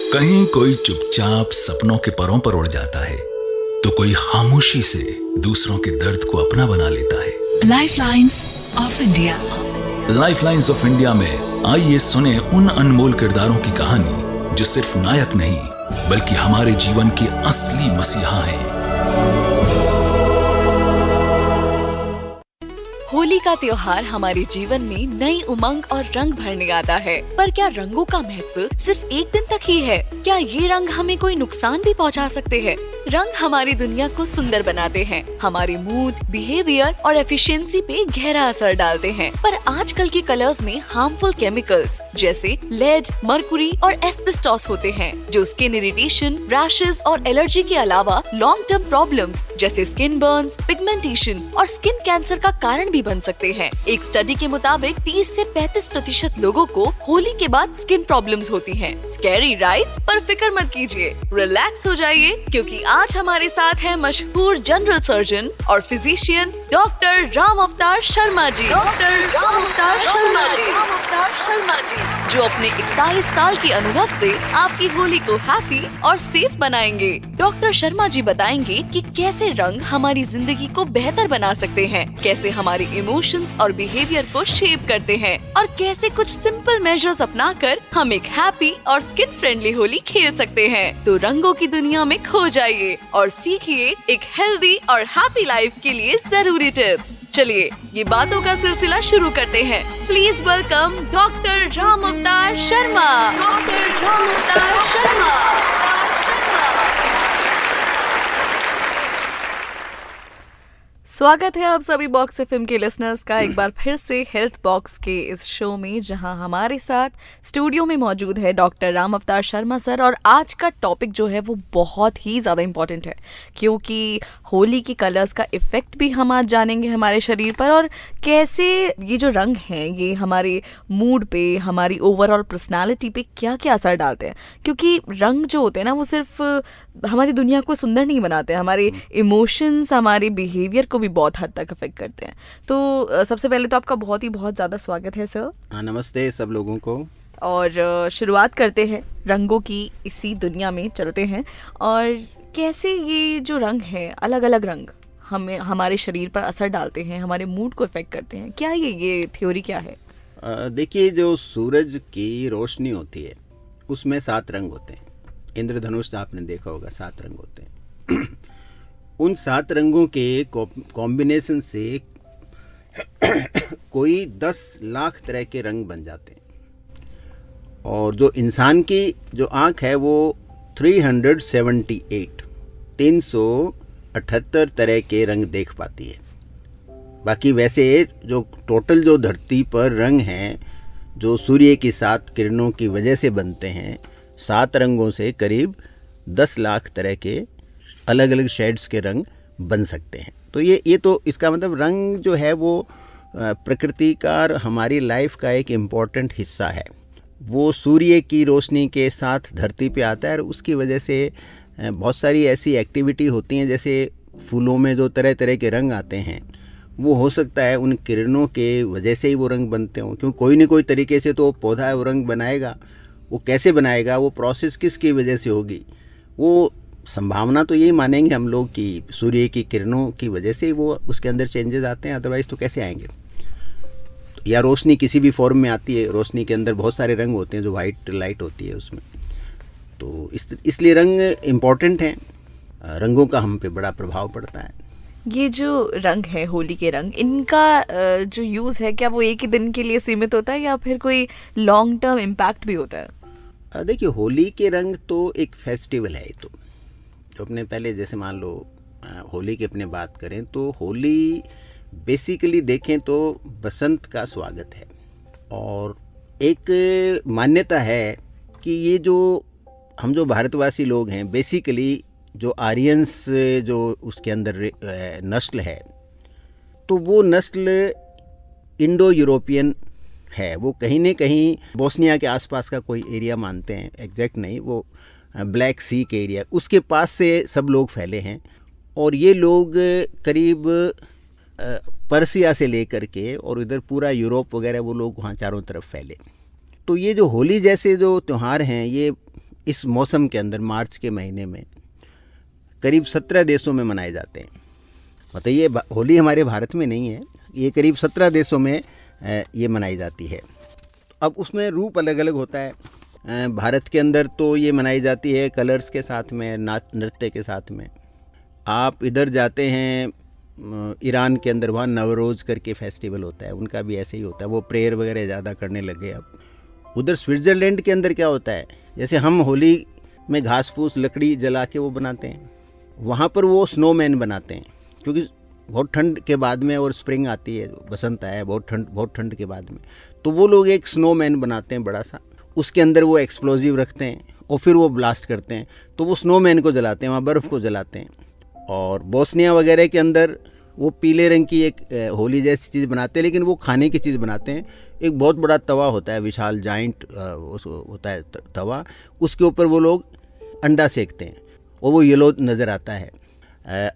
कहीं कोई चुपचाप सपनों के परों पर उड़ जाता है, तो कोई खामोशी से दूसरों के दर्द को अपना बना लेता है। Lifelines of India. Lifelines of India में आइए सुने उन अनमोल किरदारों की कहानी जो सिर्फ नायक नहीं बल्कि हमारे जीवन के असली मसीहा हैं। होली का त्योहार हमारे जीवन में नई उमंग और रंग भरने आता है। पर क्या रंगों का महत्व सिर्फ एक दिन तक ही है? क्या ये रंग हमें कोई नुकसान भी पहुंचा सकते हैं? रंग हमारी दुनिया को सुंदर बनाते हैं, हमारे मूड, बिहेवियर और एफिशिएंसी पे गहरा असर डालते हैं। पर आजकल के कलर्स में हार्मफुल केमिकल्स जैसे लेड, मरकुरी और एस्बेस्टॉस होते हैं, जो स्किन इरिटेशन, रैशेस और एलर्जी के अलावा लॉन्ग टर्म प्रॉब्लम्स जैसे स्किन बर्न्स, पिगमेंटेशन और स्किन कैंसर का कारण भी बन सकते हैं। एक स्टडी के मुताबिक 30 से 35% लोगों को होली के बाद स्किन प्रॉब्लम्स होती हैं। Scary right? पर फिक्र मत कीजिए, रिलैक्स हो जाइए, क्योंकि आज हमारे साथ है मशहूर जनरल सर्जन और फिजिशियन डॉक्टर राम अवतार शर्मा जी। जो अपने 41 साल के अनुभव से आपकी होली को हैप्पी और सेफ बनाएंगे। डॉक्टर शर्मा जी बताएंगे कि कैसे रंग हमारी जिंदगी को बेहतर बना सकते हैं, कैसे हमारे इमोशंस और बिहेवियर को शेप करते हैं और कैसे कुछ सिंपल मेजर्स अपनाकर हम एक हैप्पी और स्किन फ्रेंडली होली खेल सकते हैं। तो रंगों की दुनिया में खो जाइए और सीखिए एक हेल्दी और हैप्पी लाइफ के लिए जरूरी टिप्स। चलिए ये बातों का सिलसिला शुरू करते हैं। प्लीज वेलकम डॉक्टर राम अवतार शर्मा। स्वागत है आप सभी बॉक्स एफएम के लिसनर्स का एक बार फिर से हेल्थ बॉक्स के इस शो में, जहां हमारे साथ स्टूडियो में मौजूद है डॉक्टर राम अवतार शर्मा सर। और आज का टॉपिक जो है वो बहुत ही ज़्यादा इम्पोर्टेंट है, क्योंकि होली की कलर्स का इफ़ेक्ट भी हम आज जानेंगे हमारे शरीर पर, और कैसे ये जो रंग हैं ये हमारे मूड पे, हमारी ओवरऑल पर्सनालिटी पे क्या क्या असर डालते हैं। क्योंकि रंग जो होते हैं ना वो सिर्फ हमारी दुनिया को सुंदर नहीं बनाते, हमारे इमोशंस, हमारे बिहेवियर को भी बहुत हद तक अफेक्ट करते हैं। तो सबसे पहले तो आपका बहुत ज़्यादा स्वागत है सर। नमस्ते सब लोगों को। और शुरुआत करते हैं रंगों की इसी दुनिया में चलते हैं, और कैसे ये जो रंग है, अलग अलग रंग हमें हमारे शरीर पर असर डालते हैं, हमारे मूड को इफेक्ट करते हैं। क्या ये थ्योरी क्या है? देखिए, जो सूरज की रोशनी होती है उसमें 7 रंग होते हैं। इंद्रधनुष आपने देखा होगा, 7 रंग होते हैं। उन 7 रंगों के कॉम्बिनेशन से कोई 10 लाख तरह के रंग बन जाते हैं। और जो इंसान की जो आँख है वो 378 तरह के रंग देख पाती है। बाकी वैसे जो टोटल जो धरती पर रंग हैं, जो सूर्य की 7 किरणों की वजह से बनते हैं, 7 रंगों से करीब 10 लाख तरह के अलग अलग शेड्स के रंग बन सकते हैं। तो ये तो इसका मतलब रंग जो है वो प्रकृति का और हमारी लाइफ का एक इम्पॉर्टेंट हिस्सा है। वो सूर्य की रोशनी के साथ धरती पे आता है, और उसकी वजह से बहुत सारी ऐसी एक्टिविटी होती हैं, जैसे फूलों में जो तरह तरह के रंग आते हैं, वो हो सकता है उन किरणों के वजह से ही वो रंग बनते हों। क्योंकि कोई न कोई तरीके से तो पौधा वो रंग बनाएगा। वो कैसे बनाएगा, वो प्रोसेस किसकी वजह से होगी, वो संभावना तो यही मानेंगे हम लोग कि सूर्य की किरणों की वजह से वो उसके अंदर चेंजेस आते हैं, अदरवाइज़ तो कैसे आएंगे। या रोशनी किसी भी फॉर्म में आती है, रोशनी के अंदर बहुत सारे रंग होते हैं, जो वाइट लाइट होती है उसमें। तो इसलिए रंग इम्पॉर्टेंट हैं, रंगों का हम पे बड़ा प्रभाव पड़ता है। ये जो रंग है, होली के रंग, इनका जो यूज़ है, क्या वो एक ही दिन के लिए सीमित होता है या फिर कोई लॉन्ग टर्म इम्पैक्ट भी होता है? देखिए, होली के रंग तो एक फेस्टिवल है। तो जो अपने पहले जैसे मान लो होली की अपने बात करें तो होली बेसिकली देखें तो बसंत का स्वागत है। और एक मान्यता है कि ये जो हम जो भारतवासी लोग हैं, बेसिकली जो आर्यंस जो उसके अंदर नस्ल है, तो वो नस्ल इंडो यूरोपियन है। वो कहीं न कहीं बोस्निया के आसपास का कोई एरिया मानते हैं, एग्जैक्ट नहीं, वो ब्लैक सी के एरिया, उसके पास से सब लोग फैले हैं। और ये लोग करीब पर्सिया से लेकर के और इधर पूरा यूरोप वगैरह वो लोग वहाँ चारों तरफ फैले। तो ये जो होली जैसे जो त्यौहार हैं, ये इस मौसम के अंदर मार्च के महीने में करीब 17 देशों में मनाए जाते हैं। मतलब ये होली हमारे भारत में नहीं है, ये करीब 17 देशों में ये मनाई जाती है। अब उसमें रूप अलग अलग होता है। भारत के अंदर तो ये मनाई जाती है कलर्स के साथ में, नाच नृत्य के साथ में। आप इधर जाते हैं ईरान के अंदर, वहाँ नवरोज़ करके फेस्टिवल होता है, उनका भी ऐसे ही होता है, वो प्रेयर वगैरह ज़्यादा करने लगे अब। उधर स्विट्ज़रलैंड के अंदर क्या होता है, जैसे हम होली में घास फूस लकड़ी जला के वो बनाते हैं, वहाँ पर वो स्नोमैन बनाते हैं, क्योंकि बहुत ठंड के बाद में और स्प्रिंग आती है, बसंत आया है, बहुत ठंड के बाद में, तो वो लोग एक स्नोमैन बनाते हैं बड़ा सा, उसके अंदर वो एक्सप्लोजिव रखते हैं और फिर वो ब्लास्ट करते हैं, तो वो स्नोमैन को जलाते हैं, वहाँ बर्फ़ को जलाते हैं। और बोस्निया वगैरह के अंदर वो पीले रंग की एक होली जैसी चीज़ बनाते हैं, लेकिन वो खाने की चीज़ बनाते हैं। एक बहुत बड़ा तवा होता है, विशाल जाइंट होता है तवा, उसके ऊपर वो लोग अंडा सेकते हैं और वो येलो नज़र आता है।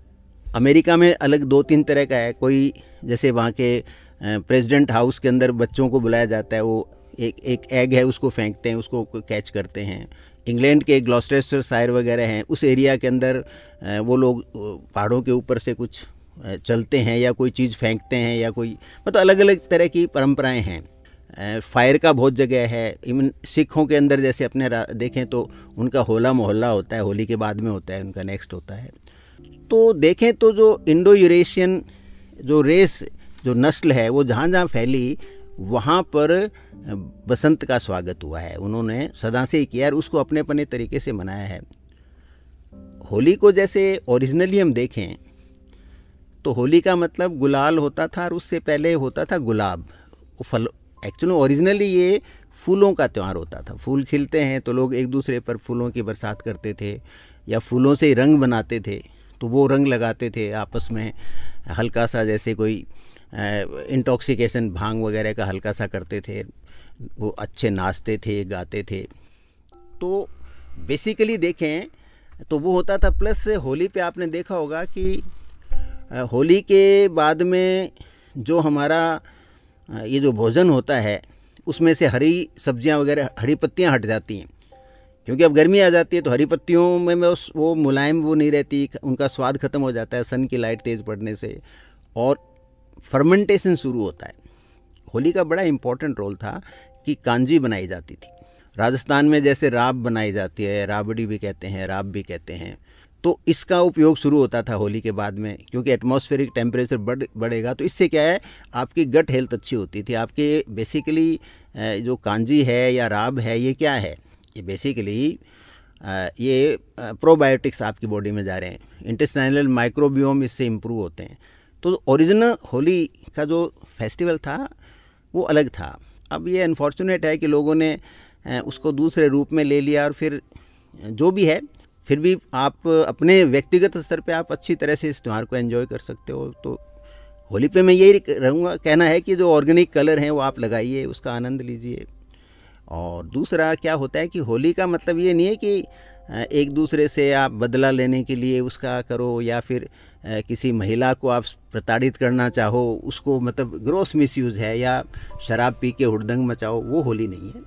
अमेरिका में अलग 2-3 तरह का है, कोई जैसे वहाँ के प्रेसिडेंट हाउस के अंदर बच्चों को बुलाया जाता है, वो एक एग है उसको फेंकते हैं, उसको कैच करते हैं। इंग्लैंड के ग्लॉस्टेस्टरशायर वगैरह हैं, उस एरिया के अंदर वो लोग पहाड़ों के ऊपर से कुछ चलते हैं या कोई चीज़ फेंकते हैं या कोई, मतलब अलग अलग तरह की परंपराएं हैं। फायर का बहुत जगह है। इवन सिखों के अंदर जैसे अपने देखें तो उनका होला मोहल्ला होता है, होली के बाद में होता है, उनका नेक्स्ट होता है। तो देखें तो जो इंडो यूरेशियन जो रेस जो नस्ल है वो जहाँ जहाँ फैली वहाँ पर बसंत का स्वागत हुआ है, उन्होंने सदा से ही किया और उसको अपने अपने तरीके से मनाया है। होली को जैसे ओरिजिनली हम देखें तो होली का मतलब गुलाल होता था और उससे पहले होता था गुलाब। फल एक्चुअली ओरिजिनली ये फूलों का त्यौहार होता था। फूल खिलते हैं तो लोग एक दूसरे पर फूलों की बरसात करते थे या फूलों से रंग बनाते थे, तो वो रंग लगाते थे आपस में, हल्का सा जैसे कोई इंटॉक्सिकेशन भांग वगैरह का हल्का सा करते थे, वो अच्छे नाचते थे, गाते थे। तो बेसिकली देखें तो वो होता था। प्लस होली पे आपने देखा होगा कि होली के बाद में जो हमारा ये जो भोजन होता है उसमें से हरी सब्जियां वगैरह, हरी पत्तियां हट जाती हैं, क्योंकि अब गर्मी आ जाती है तो हरी पत्तियों में वो मुलायम वो नहीं रहती, उनका स्वाद ख़त्म हो जाता है सन की लाइट तेज़ पड़ने से, और फर्मेंटेशन शुरू होता है। होली का बड़ा इम्पोर्टेंट रोल था कि कांजी बनाई जाती थी। राजस्थान में जैसे राब बनाई जाती है, राबड़ी भी कहते हैं, राब भी कहते हैं, तो इसका उपयोग शुरू होता था होली के बाद में, क्योंकि एटमॉस्फेरिक टेम्परेचर बढ़ेगा तो इससे क्या है आपकी गट हेल्थ अच्छी होती थी। आपके बेसिकली जो कांजी है या राब है ये क्या है, ये बेसिकली ये प्रोबायोटिक्स आपकी बॉडी में जा रहे हैं, इंटेस्टाइनल माइक्रोबियोम इससे इम्प्रूव होते हैं। तो ओरिजिनल होली का जो फेस्टिवल था वो अलग था। अब ये अनफॉर्चुनेट है कि लोगों ने उसको दूसरे रूप में ले लिया, और फिर जो भी है फिर भी आप अपने व्यक्तिगत स्तर पे आप अच्छी तरह से इस त्यौहार को एंजॉय कर सकते हो। तो होली पे मैं यही रहूँगा, कहना है कि जो ऑर्गेनिक कलर हैं वो आप लगाइए, उसका आनंद लीजिए। और दूसरा क्या होता है कि होली का मतलब ये नहीं है कि एक दूसरे से आप बदला लेने के लिए उसका करो, या फिर किसी महिला को आप प्रताड़ित करना चाहो, उसको मतलब ग्रॉस मिसयूज़ है, या शराब पी के हुड़दंग मचाओ, वो होली नहीं है।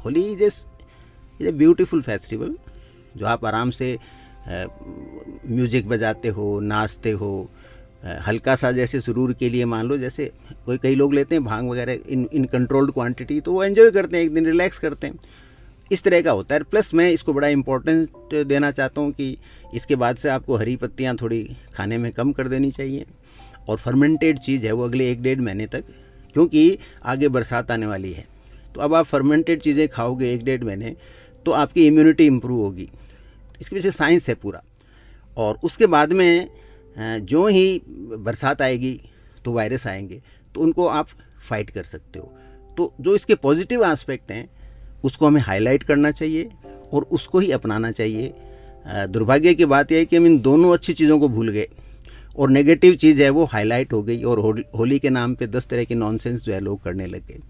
Holi is a beautiful festival जो आप आराम से म्यूज़िक बजाते हो, नाचते हो, हल्का सा जैसे सुरूर के लिए मान लो, जैसे कई लोग लेते हैं भांग वगैरह इन कंट्रोल्ड क्वांटिटी, तो वो एंजॉय करते हैं, एक दिन रिलैक्स करते हैं, इस तरह का होता है। प्लस मैं इसको बड़ा इम्पोर्टेंट देना चाहता हूँ कि इसके बाद से आपको हरी पत्तियाँ थोड़ी खाने में कम कर देनी चाहिए, और फर्मेंटेड चीज़ है वो अगले 1-1.5 महीने तक, क्योंकि आगे बरसात आने वाली है। तो अब आप फर्मेंटेड चीज़ें खाओगे 1-1.5 महीने तो आपकी इम्यूनिटी इम्प्रूव होगी। इसके पीछे साइंस है पूरा। और उसके बाद में जो ही बरसात आएगी तो वायरस आएंगे, तो उनको आप फाइट कर सकते हो। तो जो इसके पॉजिटिव एस्पेक्ट हैं उसको हमें हाईलाइट करना चाहिए और उसको ही अपनाना चाहिए। दुर्भाग्य की बात यह है कि हम इन दोनों अच्छी चीज़ों को भूल गए और नेगेटिव चीज़ है वो हाईलाइट हो गई, और होली के नाम पे 10 तरह के नॉनसेंस जो है लोग करने लग गए।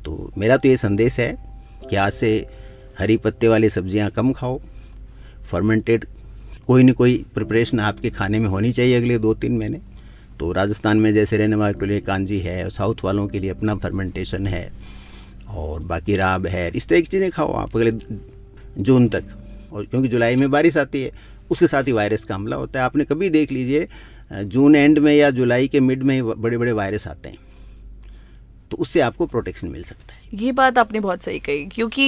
तो मेरा तो ये संदेश है कि आज से हरी पत्ते वाली सब्जियां कम खाओ, फर्मेंटेड कोई न कोई प्रिपरेशन आपके खाने में होनी चाहिए अगले 2-3 महीने। तो राजस्थान में जैसे रहने वालों के लिए कांजी है, साउथ वालों के लिए अपना फर्मेंटेशन है, और बाकी राब है, इस तरह की चीज़ें खाओ आप अगले जून तक, और क्योंकि जुलाई में बारिश आती है, उसके साथ ही वायरस का हमला होता है। आपने कभी देख लीजिए जून एंड में या जुलाई के मिड में बड़े बड़े वायरस आते हैं, तो उससे आपको प्रोटेक्शन मिल सकता है। ये बात आपने बहुत सही कही, क्योंकि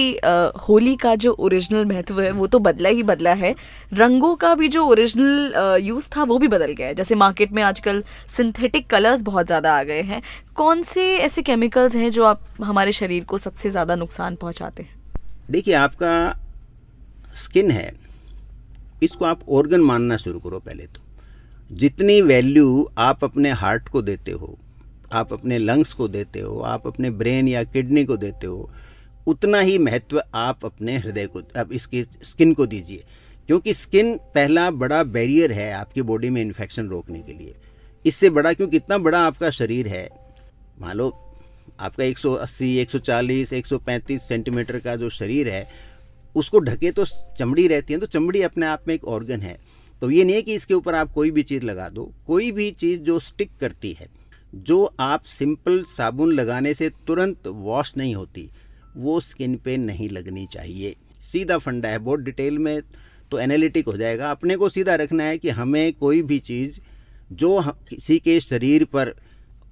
होली का जो ओरिजिनल महत्व है वो तो बदला ही बदला है। रंगों का भी जो ओरिजिनल यूज़ था वो भी बदल गया है। जैसे मार्केट में आजकल सिंथेटिक कलर्स बहुत ज़्यादा आ गए हैं। कौन से ऐसे केमिकल्स हैं जो आप हमारे शरीर को सबसे ज़्यादा नुकसान पहुंचाते हैं? देखिए, आपका स्किन है, इसको आप ऑर्गन मानना शुरू करो। पहले तो जितनी वैल्यू आप अपने हार्ट को देते हो, आप अपने लंग्स को देते हो, आप अपने ब्रेन या किडनी को देते हो, उतना ही महत्व आप अपने हृदय को, आप इसकी स्किन को दीजिए। क्योंकि स्किन पहला बड़ा बैरियर है आपकी बॉडी में इन्फेक्शन रोकने के लिए। इससे बड़ा, क्योंकि इतना बड़ा आपका शरीर है, मान लो आपका 180, 140, 135 सेंटीमीटर का जो शरीर है, उसको ढके तो चमड़ी रहती है, तो चमड़ी अपने आप में एक ऑर्गन है। तो ये नहीं है कि इसके ऊपर आप कोई भी चीज़ लगा दो। कोई भी चीज़ जो स्टिक करती है, जो आप सिंपल साबुन लगाने से तुरंत वॉश नहीं होती, वो स्किन पे नहीं लगनी चाहिए। सीधा फंडा है, बहुत डिटेल में तो एनालिटिक हो जाएगा। अपने को सीधा रखना है कि हमें कोई भी चीज़ जो किसी के शरीर पर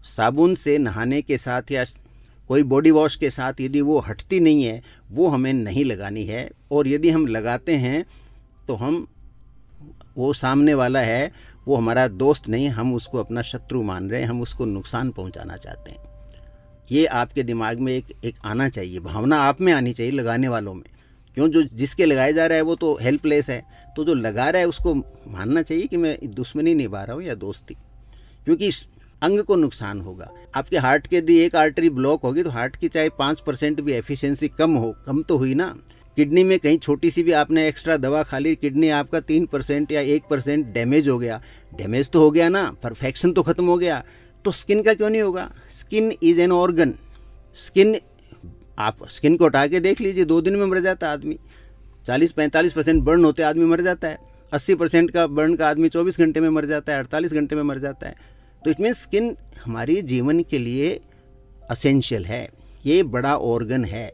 साबुन से नहाने के साथ या कोई बॉडी वॉश के साथ यदि वो हटती नहीं है, वो हमें नहीं लगानी है। और यदि हम लगाते हैं तो हम, वो सामने वाला है वो हमारा दोस्त नहीं, हम उसको अपना शत्रु मान रहे हैं, हम उसको नुकसान पहुंचाना चाहते हैं। ये आपके दिमाग में एक आना चाहिए, भावना आप में आनी चाहिए, लगाने वालों में। क्यों, जो जिसके लगाया जा रहा है वो तो हेल्पलेस है, तो जो लगा रहा है उसको मानना चाहिए कि मैं दुश्मनी निभा रहा हूँ या दोस्ती, क्योंकि अंग को नुकसान होगा। आपके हार्ट के यदि एक आर्टरी ब्लॉक होगी तो हार्ट की चाहे 5% भी एफिशिएंसी कम तो हुई ना। किडनी में कहीं छोटी सी भी आपने एक्स्ट्रा दवा खा ली, किडनी आपका 3% या 1% डैमेज हो गया, डैमेज तो हो गया ना, परफेक्शन तो खत्म हो गया। तो स्किन का क्यों नहीं होगा? Skin is an organ. Skin, आप स्किन को हटा के देख लीजिए, 2 दिन में मर जाता आदमी। 40-45% बर्न होते आदमी मर जाता है। 80% का बर्न का आदमी 24 घंटे में मर जाता है, 48 घंटे में मर जाता है। तो इट मीन्स स्किन हमारी जीवन के लिए असेंशियल है, ये बड़ा ऑर्गन है,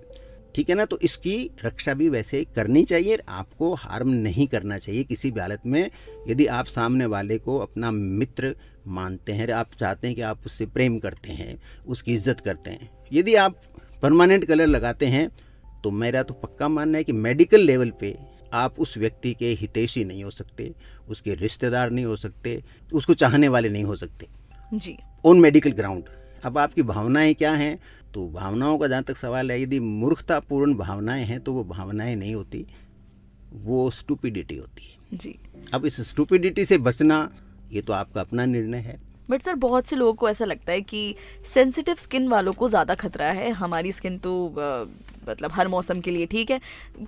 ठीक है ना। तो इसकी रक्षा भी वैसे करनी चाहिए, आपको हार्म नहीं करना चाहिए किसी भी हालत में। यदि आप सामने वाले को अपना मित्र मानते हैं, आप चाहते हैं कि आप उससे प्रेम करते हैं, उसकी इज्जत करते हैं, यदि आप परमानेंट कलर लगाते हैं, तो मेरा तो पक्का मानना है कि मेडिकल लेवल पे आप उस व्यक्ति के हितैषी नहीं हो सकते, उसके रिश्तेदार नहीं हो सकते, उसको चाहने वाले नहीं हो सकते जी, ऑन मेडिकल ग्राउंड। अब आपकी भावनाएं क्या हैं, तो भावनाओं का जहाँ तक सवाल है, यदि मूर्खतापूर्ण भावनाएं हैं तो वो भावनाएं नहीं होती, वो स्टूपिडिटी होती है जी। अब इस स्टूपिडिटी से बचना ये तो आपका अपना निर्णय है। बट सर, बहुत से लोगों को ऐसा लगता है कि सेंसिटिव स्किन वालों को ज़्यादा खतरा है। हमारी स्किन तो मतलब हर मौसम के लिए ठीक है।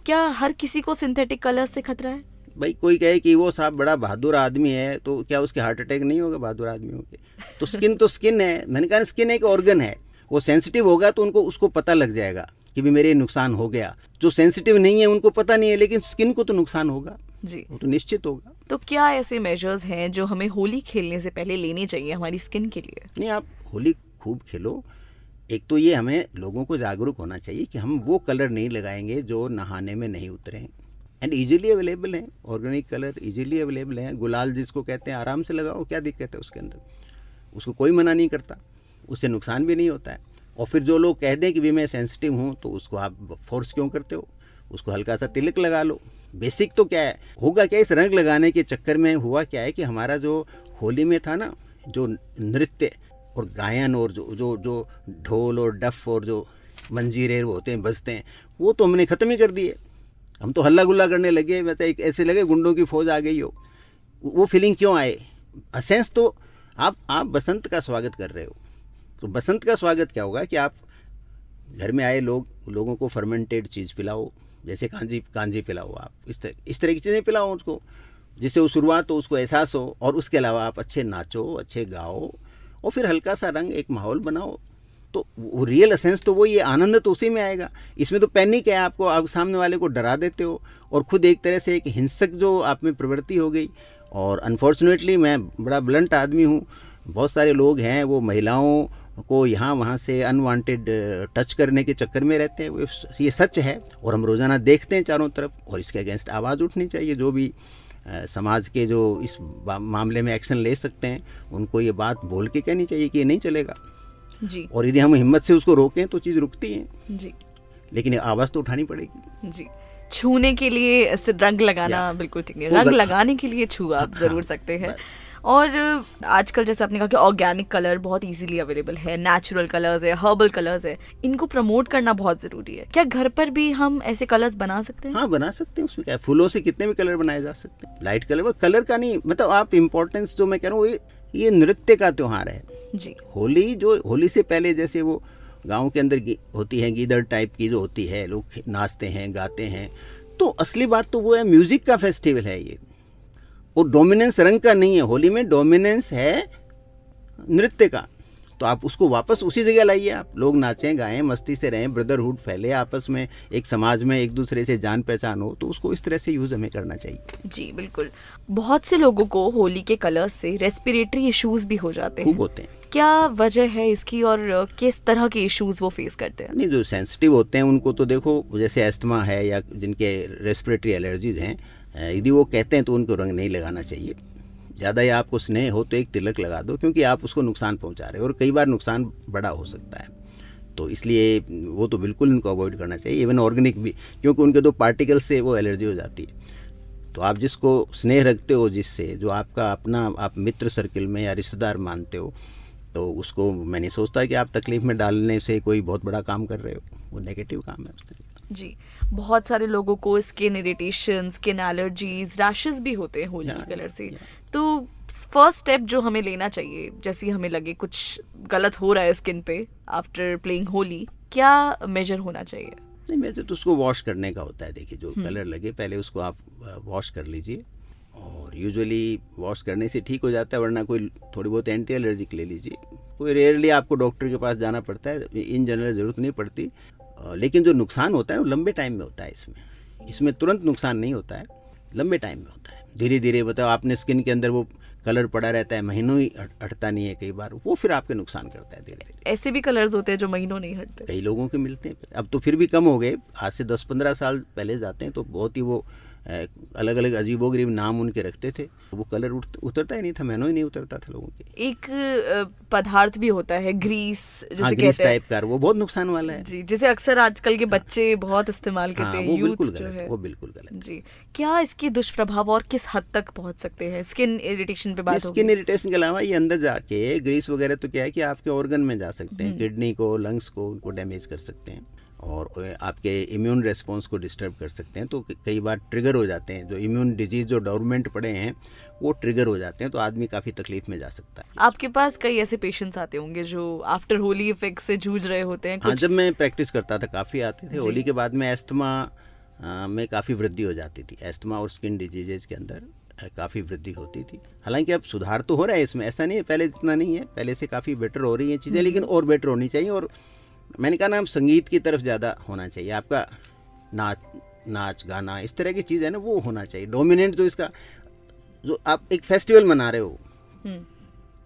क्या हर किसी को सिंथेटिक कलर से खतरा है? भाई कोई कहे कि वो साहब बड़ा बहादुर आदमी है, तो क्या उसके हार्ट अटैक नहीं होगा बहादुर आदमी होके? तो स्किन है, मैंने कहा स्किन एक ऑर्गन है, वो सेंसिटिव होगा तो उसको पता लग जाएगा कि भी मेरे नुकसान हो गया। जो सेंसिटिव नहीं है उनको पता नहीं है, लेकिन स्किन को तो नुकसान होगा जी, वो तो निश्चित होगा। तो क्या ऐसे मेजर्स हैं जो हमें होली खेलने से पहले लेने चाहिए हमारी स्किन के लिए? नहीं, आप होली खूब खेलो। एक तो ये हमें लोगों को जागरूक होना चाहिए कि हम वो कलर नहीं लगाएंगे जो नहाने में नहीं उतरे, एंड इजीली अवेलेबल हैं, ऑर्गेनिक कलर इजीली अवेलेबल हैं। गुलाल जिसको कहते हैं, आराम से लगाओ, क्या दिक्कत है उसके अंदर, उसको कोई मना नहीं करता, उससे नुकसान भी नहीं होता है। और फिर जो लोग कह दें कि भी मैं सेंसिटिव हूँ, तो उसको आप फोर्स क्यों करते हो? उसको हल्का सा तिलक लगा लो। बेसिक तो क्या है, होगा क्या, इस रंग लगाने के चक्कर में हुआ क्या है कि हमारा जो होली में था ना, जो नृत्य और गायन और जो ढोल और डफ और जो मंजीरे होते हैं बजते हैं, वो तो हमने ख़त्म ही कर दिए। हम तो हल्ला गुल्ला करने लगे, वैसे एक ऐसे लगे गुंडों की फौज आ गई हो। वो फीलिंग क्यों आए? असेंस तो आप बसंत का स्वागत कर रहे हो, तो बसंत का स्वागत क्या होगा कि आप घर में आए लोगों को फर्मेंटेड चीज़ पिलाओ, जैसे कांजी पिलाओ, आप इस तरह की चीज़ें पिलाओ उसको, जिससे वो शुरुआत हो, उसको एहसास हो। और उसके अलावा आप अच्छे नाचो, अच्छे गाओ, और फिर हल्का सा रंग एक माहौल बनाओ। तो वो रियल एसेंस तो वो, ये आनंद तो उसी में आएगा। इसमें तो पैनिक है, आप सामने वाले को डरा देते हो, और खुद एक तरह से एक हिंसक जो आप में प्रवृत्ति हो गई। और अनफॉर्चुनेटली मैं बड़ा ब्लंट आदमी हूँ, बहुत सारे लोग हैं वो महिलाओं को यहाँ वहाँ से अनवांटेड टच करने के चक्कर में रहते हैं। ये सच है और हम रोज़ाना देखते हैं चारों तरफ, और इसके अगेंस्ट आवाज़ उठनी चाहिए। जो भी समाज के जो इस मामले में एक्शन ले सकते हैं उनको ये बात बोल के कहनी चाहिए कि ये नहीं चलेगा जी। और यदि हम हिम्मत से उसको रोकें तो चीज़ रुकती है जी, लेकिन आवाज़ तो उठानी पड़ेगी जी। छूने के लिए रंग लगाना बिल्कुल ठीक नहीं, रंग लगाने के लिए छू आप जरूर सकते हैं। और आजकल जैसे आपने कहा कि ऑर्गेनिक कलर बहुत इजीली अवेलेबल है, नेचुरल कलर्स है, हर्बल कलर्स है, इनको प्रमोट करना बहुत ज़रूरी है। क्या घर पर भी हम ऐसे कलर्स बना सकते हैं? हाँ, बना सकते हैं। उसमें क्या है, फूलों से कितने भी कलर बनाए जा सकते हैं। लाइट कलर, कलर का नहीं, मतलब आप इम्पोर्टेंस जो मैं कह रहा हूँ, ये नृत्य का त्यौहार है जी। होली से पहले जैसे वो गाँव के अंदर होती है गीदड़ टाइप की जो होती है, लोग नाचते हैं गाते हैं, तो असली बात तो वो है, म्यूजिक का फेस्टिवल है ये, और डोमिनेंस रंग का नहीं है। होली में डोमिनेंस है नृत्य का, तो आप उसको वापस उसी जगह लाइए। आप लोग नाचें गाएं, मस्ती से रहें, ब्रदरहुड फैले आपस में, एक समाज में एक दूसरे से जान पहचान हो, तो उसको इस तरह से यूज़ हमें करना चाहिए। जी बिल्कुल। बहुत से लोगों को होली के कलर्स से रेस्पिरेटरी इश्यूज भी हो जाते हैं। खूब होते हैं। क्या वजह है इसकी और किस तरह के इश्यूज वो फेस करते हैं? नहीं, जो सेंसिटिव होते हैं उनको तो देखो, जैसे एस्थमा है या जिनके रेस्पिरेटरी एलर्जीज हैं, यदि वो कहते हैं तो उनको रंग नहीं लगाना चाहिए। ज़्यादा या आपको स्नेह हो तो एक तिलक लगा दो, क्योंकि आप उसको नुकसान पहुंचा रहे हो और कई बार नुकसान बड़ा हो सकता है, तो इसलिए वो तो बिल्कुल इनको अवॉइड करना चाहिए। इवन ऑर्गेनिक भी, क्योंकि उनके दो पार्टिकल से वो एलर्जी हो जाती है। तो आप जिसको स्नेह रखते हो, जिससे जो आपका अपना आप मित्र सर्किल में या रिश्तेदार मानते हो, तो उसको मैं नहीं सोचता कि आप तकलीफ़ में डालने से कोई बहुत बड़ा काम कर रहे हो, वो नेगेटिव काम है उस तरह। जी। बहुत सारे लोगों को skin irritation, skin allergies, rashes भी होते हैं होली के कलर से। तो फर्स्ट स्टेप जो हमें लेना चाहिए, जैसे हमें लगे कुछ गलत हो रहा है स्किन पे आफ्टर प्लेइंग होली, क्या मेजर होना चाहिए? नहीं, मेजर तो उसको वॉश करने का होता है। देखिए, जो कलर लगे पहले उसको आप वॉश कर लीजिए, और यूजुअली वॉश करने से ठीक हो जाता है, वरना कोई थोड़ी बहुत एंटी एलर्जिक ले लीजिए। कोई रेयरली आपको डॉक्टर के पास जाना पड़ता है, इन जनरल ज़रूरत नहीं पड़ती। लेकिन जो नुकसान होता है वो लंबे टाइम में होता है। इसमें तुरंत नुकसान नहीं होता है, लंबे टाइम में होता है। धीरे धीरे बताओ, आपने स्किन के अंदर वो कलर पड़ा रहता है, महीनों ही हटता नहीं है, कई बार वो फिर आपके नुकसान करता है धीरे धीरे। ऐसे भी कलर्स होते हैं जो महीनों नहीं हटते? कई लोगों के मिलते हैं, अब तो फिर भी कम हो गए। आज से 10-15 साल पहले जाते हैं तो बहुत ही वो अलग अलग अजीबोगरीब नाम उनके रखते थे, वो कलर उतरता ही नहीं था, महीनों ही नहीं उतरता था लोगों के। एक पदार्थ भी होता है ग्रीस, जैसे ग्रीस कहते हैं टाइप का, वो बहुत नुकसान वाला है जी, जिसे अक्सर आजकल के बच्चे बहुत इस्तेमाल करते हैं, वो यूथ बिल्कुल जो गलत है वो बिल्कुल गलत। जी। क्या इसके दुष्प्रभाव और किस हद तक पहुंच सकते हैं? स्किन इरिटेशन पे बात होगी। स्किन इरिटेशन के अलावा ये अंदर जाके ग्रीस वगैरह तो क्या है कि आपके ऑर्गन में जा सकते हैं, किडनी को, लंग्स को, उनको डैमेज कर सकते हैं, और आपके इम्यून रेस्पॉन्स को डिस्टर्ब कर सकते हैं। तो कई बार ट्रिगर हो जाते हैं, जो इम्यून डिजीज़ जो डोरमेंट पड़े हैं वो ट्रिगर हो जाते हैं, तो आदमी काफ़ी तकलीफ में जा सकता है। आपके पास कई ऐसे पेशेंट्स आते होंगे जो आफ्टर होली इफेक्ट से जूझ रहे होते हैं? हाँ, जब मैं प्रैक्टिस करता था काफ़ी आते थे। होली के बाद में एस्थमा में काफ़ी वृद्धि हो जाती थी, एस्थमा और स्किन डिजीजेज के अंदर काफ़ी वृद्धि होती थी। हालांकि अब सुधार तो हो रहा है इसमें, ऐसा नहीं है पहले जितना नहीं है, पहले से काफ़ी बेटर हो रही हैं चीज़ें, लेकिन और बेटर होनी चाहिए। और मैंने कहा ना, संगीत की तरफ ज़्यादा होना चाहिए, आपका नाच गाना इस तरह की चीज़ है ना, वो होना चाहिए डोमिनेंट। जो इसका जो आप एक फेस्टिवल मना रहे हो,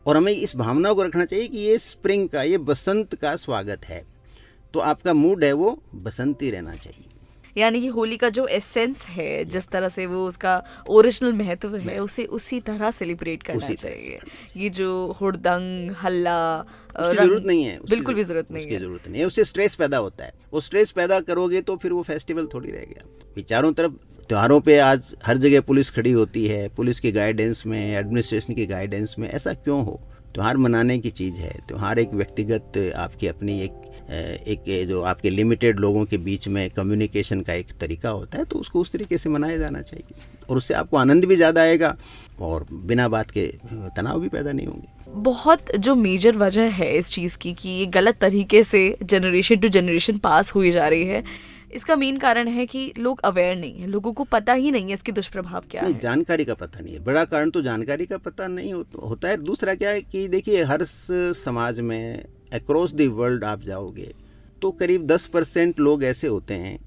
और हमें इस भावना को रखना चाहिए कि ये स्प्रिंग का, ये बसंत का स्वागत है, तो आपका मूड है वो बसंती रहना चाहिए। यानी कि होली का जो एसेंस है, जिस तरह से वो उसका ओरिजिनल महत्व है, उसे उसी तरह सेलिब्रेट करना चाहिए। ये जो हुड़दंग हल्ला जरूरत नहीं है, बिल्कुल भी जरूरत नहीं है, उसकी जरूरत नहीं है। उससे स्ट्रेस पैदा होता है, वो स्ट्रेस पैदा करोगे तो फिर वो फेस्टिवल थोड़ी रह गया। चारों तरफ त्योहारों पे आज हर जगह पुलिस खड़ी होती है, पुलिस की गाइडेंस में, एडमिनिस्ट्रेशन की गाइडेंस में। ऐसा क्यों हो? त्योहार मनाने की चीज़ है। त्योहार एक व्यक्तिगत आपकी अपनी एक जो आपके लिमिटेड लोगों के बीच में कम्युनिकेशन का एक तरीका होता है, तो उसको उस तरीके से मनाया जाना चाहिए, और उससे आपको आनंद भी ज़्यादा आएगा और बिना बात के तनाव भी पैदा नहीं होंगे। बहुत जो मेजर वजह है इस चीज़ की कि ये गलत तरीके से जनरेशन टू जनरेशन पास हुई जा रही है, इसका मेन कारण है कि लोग अवेयर नहीं है, लोगों को पता ही नहीं है इसके दुष्प्रभाव क्या है। जानकारी का पता नहीं है, बड़ा कारण तो जानकारी का पता नहीं होता है। दूसरा क्या है कि देखिए, हर समाज में अक्रॉस द वर्ल्ड आप जाओगे तो करीब 10% लोग ऐसे होते हैं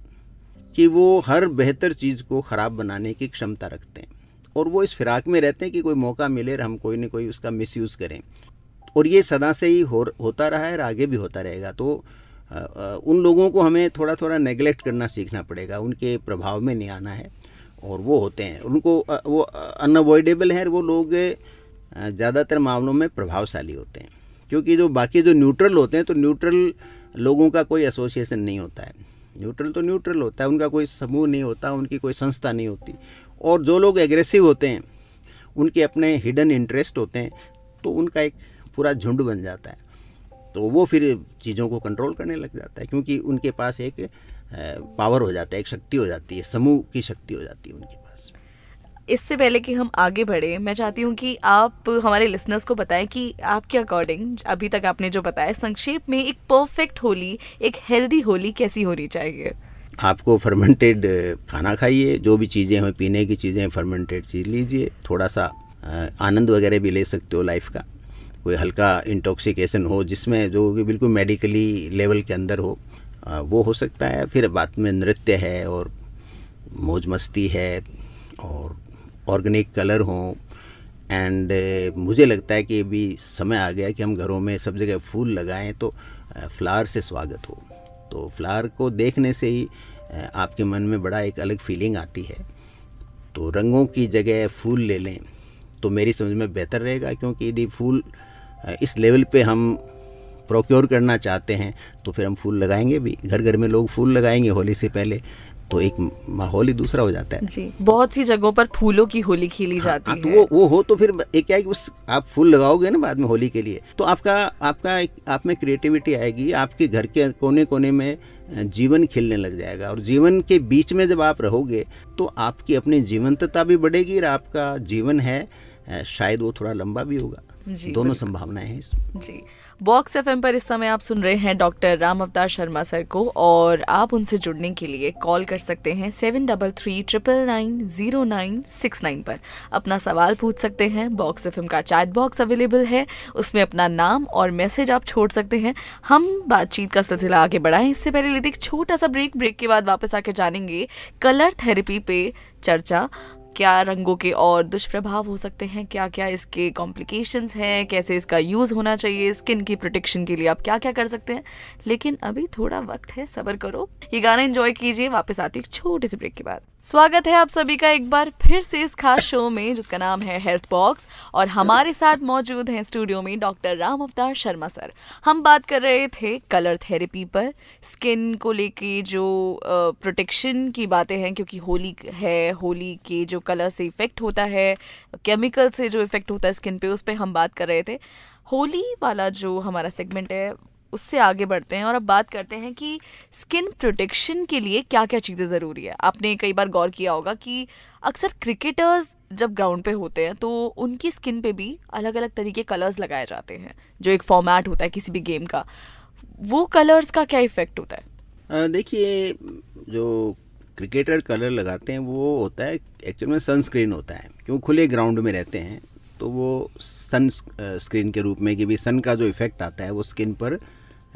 कि वो हर बेहतर चीज़ को ख़राब बनाने की क्षमता रखते हैं, और वो इस फिराक में रहते हैं कि कोई मौका मिले हम कोई न कोई उसका मिसयूज़ करें। और ये सदा से ही होता रहा है और आगे भी होता रहेगा। तो उन लोगों को हमें थोड़ा थोड़ा नेगलेक्ट करना सीखना पड़ेगा, उनके प्रभाव में नहीं आना है। और वो होते हैं, उनको वो अनअवॉइडेबल है, वो लोग ज़्यादातर मामलों में प्रभावशाली होते हैं। क्योंकि जो बाकी जो न्यूट्रल होते हैं, तो न्यूट्रल लोगों का कोई एसोसिएशन नहीं होता है। न्यूट्रल तो न्यूट्रल होता है, उनका कोई समूह नहीं होता, उनकी कोई संस्था नहीं होती। और जो लोग एग्रेसिव होते हैं, उनके अपने हिडन इंटरेस्ट होते हैं, तो उनका एक पूरा झुंड बन जाता है। तो वो फिर चीज़ों को कंट्रोल करने लग जाता है, क्योंकि उनके पास एक पावर हो जाता है, एक शक्ति हो जाती है, समूह की शक्ति हो जाती है उनके पास। इससे पहले कि हम आगे बढ़े, मैं चाहती हूँ कि आप हमारे लिसनर्स को बताएं कि आपके अकॉर्डिंग अभी तक आपने जो बताया, संक्षेप में एक परफेक्ट होली, एक हेल्दी होली कैसी होनी चाहिए? आपको फर्मेंटेड खाना खाइए, जो भी चीज़ें हैं, पीने की चीज़ें फर्मेंटेड चीज़ लीजिए, थोड़ा सा आनंद वगैरह भी ले सकते हो लाइफ का। कोई हल्का इंटॉक्सिकेशन हो, जिसमें जो कि बिल्कुल मेडिकली लेवल के अंदर हो, वो हो सकता है। फिर बाद में नृत्य है और मौज मस्ती है और ऑर्गेनिक कलर हों। एंड मुझे लगता है कि अभी समय आ गया कि हम घरों में सब जगह फूल लगाएं, तो फ्लावर से स्वागत हो। तो फ्लावर को देखने से ही आपके मन में बड़ा एक अलग फीलिंग आती है। तो रंगों की जगह फूल ले लें तो मेरी समझ में बेहतर रहेगा, क्योंकि यदि फूल इस लेवल पे हम प्रोक्योर करना चाहते हैं तो फिर हम फूल लगाएंगे भी। घर घर में लोग फूल लगाएंगे होली से पहले, तो एक माहौल ही दूसरा हो जाता है जी। बहुत सी जगहों पर फूलों की होली खेली जाती है। तो वो हो तो फिर एक क्या है कि उस आप फूल लगाओगे ना बाद में होली के लिए, तो आपका आप में क्रिएटिविटी आएगी, आपके घर के कोने कोने में जीवन खिलने लग जाएगा। और जीवन के बीच में जब आप रहोगे तो आपकी अपनी जीवंतता भी बढ़ेगी और आपका जीवन है शायद वो थोड़ा लंबा भी होगा। दोनों संभावनाएं हैं इसमें। जी। बॉक्स एफएम पर इस समय आप सुन रहे हैं डॉक्टर राम अवतार शर्मा सर को, और आप उनसे जुड़ने के लिए कॉल कर सकते हैं 7339990969 पर। अपना सवाल पूछ सकते हैं। बॉक्स एफएम का चैट बॉक्स अवेलेबल है, उसमें अपना नाम और मैसेज आप छोड़ सकते हैं। हम बातचीत का सिलसिला आगे बढ़ाएं, इससे पहले लेते एक छोटा सा ब्रेक के बाद वापस आके जानेंगे कलर थेरेपी पे चर्चा। क्या रंगों के और दुष्प्रभाव हो सकते हैं, क्या क्या इसके कॉम्प्लिकेशंस हैं, कैसे इसका यूज़ होना चाहिए, स्किन की प्रोटेक्शन के लिए आप क्या क्या कर सकते हैं। लेकिन अभी थोड़ा वक्त है, सब्र करो, ये गाना एंजॉय कीजिए। वापस आती हूँ एक छोटे से ब्रेक के बाद। स्वागत है आप सभी का एक बार फिर से इस खास शो में जिसका नाम है हेल्थ बॉक्स, और हमारे साथ मौजूद हैं स्टूडियो में डॉक्टर राम अवतार शर्मा सर। हम बात कर रहे थे कलर थेरेपी पर, स्किन को लेके जो प्रोटेक्शन की बातें हैं, क्योंकि होली है, होली के जो कलर से इफेक्ट होता है, केमिकल से जो इफेक्ट होता है स्किन पे, उस पर हम बात कर रहे थे। होली वाला जो हमारा सेगमेंट है उससे आगे बढ़ते हैं और अब बात करते हैं कि स्किन प्रोटेक्शन के लिए क्या क्या चीज़ें ज़रूरी है। आपने कई बार गौर किया होगा कि अक्सर क्रिकेटर्स जब ग्राउंड पे होते हैं तो उनकी स्किन पे भी अलग अलग तरीके कलर्स लगाए जाते हैं, जो एक फॉर्मेट होता है किसी भी गेम का। वो कलर्स का क्या इफेक्ट होता है? देखिए, जो क्रिकेटर कलर लगाते हैं वो होता है एक्चुअल में सनस्क्रीन होता है। क्यों, खुले ग्राउंड में रहते हैं तो वो सन स्क्रीन के रूप में कि भी सन का जो इफेक्ट आता है वो स्किन पर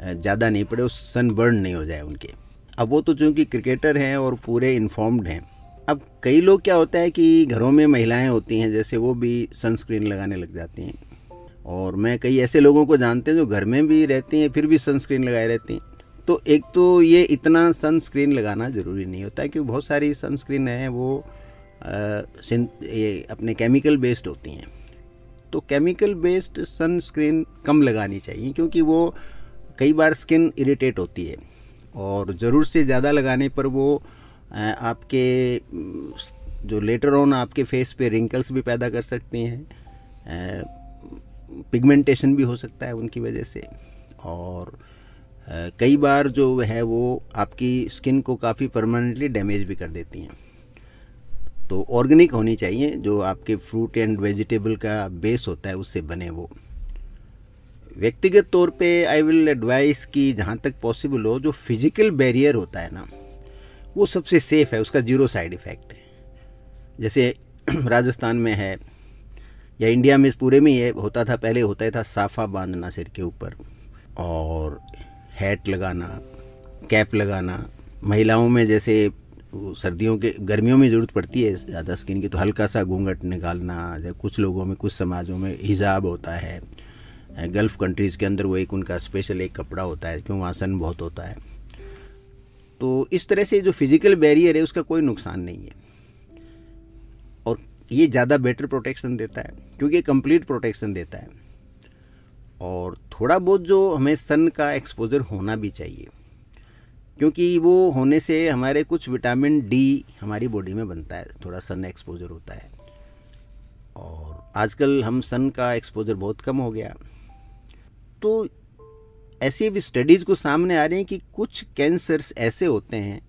ज़्यादा नहीं पड़े, उस सन बर्न नहीं हो जाए उनके। अब वो तो चूँकि क्रिकेटर हैं और पूरे इन्फॉर्म्ड हैं। अब कई लोग क्या होता है कि घरों में महिलाएं होती हैं, जैसे वो भी सनस्क्रीन लगाने लग जाती हैं। और मैं कई ऐसे लोगों को जानते हैं जो घर में भी रहती हैं फिर भी सनस्क्रीन लगाए रहती हैं। तो एक तो ये इतना सनस्क्रीन लगाना ज़रूरी नहीं होता है, क्योंकि बहुत सारी सनस्क्रीन हैं वो ये अपने केमिकल बेस्ड होती हैं। तो केमिकल बेस्ड सनस्क्रीन कम लगानी चाहिए, क्योंकि वो कई बार स्किन इरिटेट होती है और ज़रूर से ज़्यादा लगाने पर वो आपके जो लेटर ऑन आपके फेस पे रिंकल्स भी पैदा कर सकती हैं, पिगमेंटेशन भी हो सकता है उनकी वजह से। और कई बार जो है वो आपकी स्किन को काफ़ी परमानेंटली डैमेज भी कर देती हैं। तो ऑर्गेनिक होनी चाहिए, जो आपके फ्रूट एंड वेजिटेबल का बेस होता है उससे बने वो। व्यक्तिगत तौर पे आई विल एडवाइस कि जहाँ तक पॉसिबल हो, जो फिजिकल बैरियर होता है ना वो सबसे सेफ़ है, उसका जीरो साइड इफ़ेक्ट है। जैसे राजस्थान में है या इंडिया में पूरे में ये होता था, पहले होता था साफ़ा बांधना सिर के ऊपर और हैट लगाना, कैप लगाना। महिलाओं में जैसे सर्दियों के गर्मियों में ज़रूरत पड़ती है ज़्यादा स्किन की, तो हल्का सा घूंघट निकालना। जैसे कुछ लोगों में, कुछ समाजों में हिजाब होता है, गल्फ़ कंट्रीज़ के अंदर वो एक उनका स्पेशल एक कपड़ा होता है क्योंकि वहाँ सन बहुत होता है। तो इस तरह से जो फिज़िकल बैरियर है उसका कोई नुकसान नहीं है और ये ज़्यादा बेटर प्रोटेक्शन देता है क्योंकि कंप्लीट प्रोटेक्शन देता है। और थोड़ा बहुत जो हमें सन का एक्सपोज़र होना भी चाहिए क्योंकि वो होने से हमारे कुछ विटामिन डी हमारी बॉडी में बनता है, थोड़ा सन एक्सपोज़र होता है। और आजकल हम सन का एक्सपोज़र बहुत कम हो गया, तो ऐसी भी स्टडीज़ को सामने आ रही हैं कि कुछ कैंसर्स ऐसे होते हैं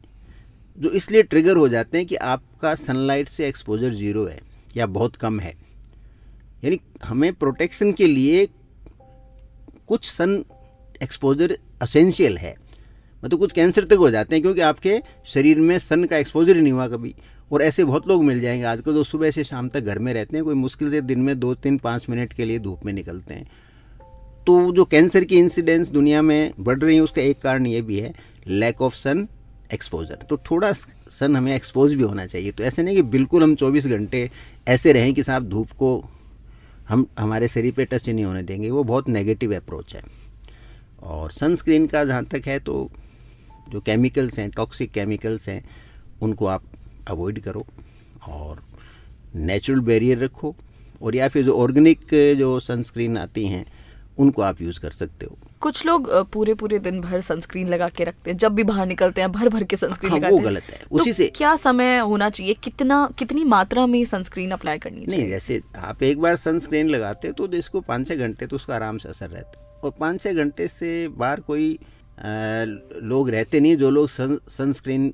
जो इसलिए ट्रिगर हो जाते हैं कि आपका सनलाइट से एक्सपोज़र ज़ीरो है या बहुत कम है। यानी हमें प्रोटेक्शन के लिए कुछ सन एक्सपोज़र एसेंशियल है, मतलब कुछ कैंसर तक हो जाते हैं क्योंकि आपके शरीर में सन का एक्सपोज़र ही नहीं हुआ कभी। और ऐसे बहुत लोग मिल जाएंगे आजकल तो सुबह से शाम तक घर में रहते हैं, कोई मुश्किल से दिन में 2-3-5 मिनट के लिए धूप में निकलते हैं। तो जो कैंसर की इंसिडेंस दुनिया में बढ़ रही है उसका एक कारण ये भी है लैक ऑफ सन एक्सपोज़र। तो थोड़ा सन हमें एक्सपोज भी होना चाहिए। तो ऐसे नहीं कि बिल्कुल हम 24 घंटे ऐसे रहें कि साहब धूप को हम हमारे शरीर पे टच ही नहीं होने देंगे, वो बहुत नेगेटिव अप्रोच है। और सनस्क्रीन का जहाँ तक है तो जो केमिकल्स हैं, टॉक्सिक केमिकल्स हैं, उनको आप अवॉइड करो और नेचुरल बैरियर रखो। और या फिर जो ऑर्गेनिक जो सनस्क्रीन आती हैं उनको आप यूज़ कर सकते हो। कुछ लोग पूरे दिन भर सनस्क्रीन लगा के रखते हैं, जब भी बाहर निकलते हैं भर के सनस्क्रीन लगाते हैं। वो गलत है। उसी से क्या समय होना चाहिए, कितनी मात्रा में सनस्क्रीन अप्लाई करनी चाहिए? नहीं, जैसे आप एक बार सनस्क्रीन लगाते तो इसको 5-6 घंटे तो उसका आराम से असर रहता है। और 5-6 घंटे से बाहर कोई लोग रहते नहीं जो लोग सनस्क्रीन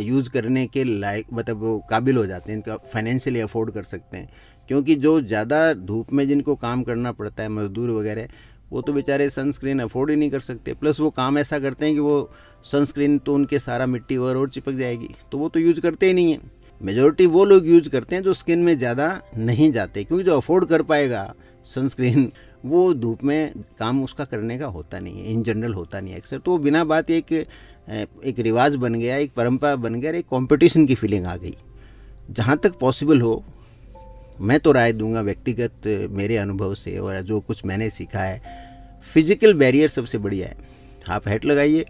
यूज़ करने के लायक, मतलब वो काबिल हो जाते हैं, इनका फाइनेंशियली अफोर्ड कर सकते हैं। क्योंकि जो ज़्यादा धूप में जिनको काम करना पड़ता है, मजदूर वगैरह, वो तो बेचारे सनस्क्रीन अफोर्ड ही नहीं कर सकते। प्लस वो काम ऐसा करते हैं कि वो सनस्क्रीन तो उनके सारा मिट्टी और चिपक जाएगी, तो वो तो यूज़ करते ही नहीं है। मेजॉरिटी वो लोग यूज़ करते हैं जो स्किन में ज़्यादा नहीं जाते, क्योंकि जो अफोर्ड कर पाएगा सनस्क्रीन वो धूप में काम उसका करने का होता नहीं है, इन जनरल होता नहीं है अक्सर। तो बिना बात एक रिवाज बन गया, एक परंपरा बन गया, एक कंपटीशन की फीलिंग आ गई। जहाँ तक पॉसिबल हो मैं तो राय दूंगा व्यक्तिगत मेरे अनुभव से और जो कुछ मैंने सीखा है, फिजिकल बैरियर सबसे बढ़िया है। आप हैट लगाइए,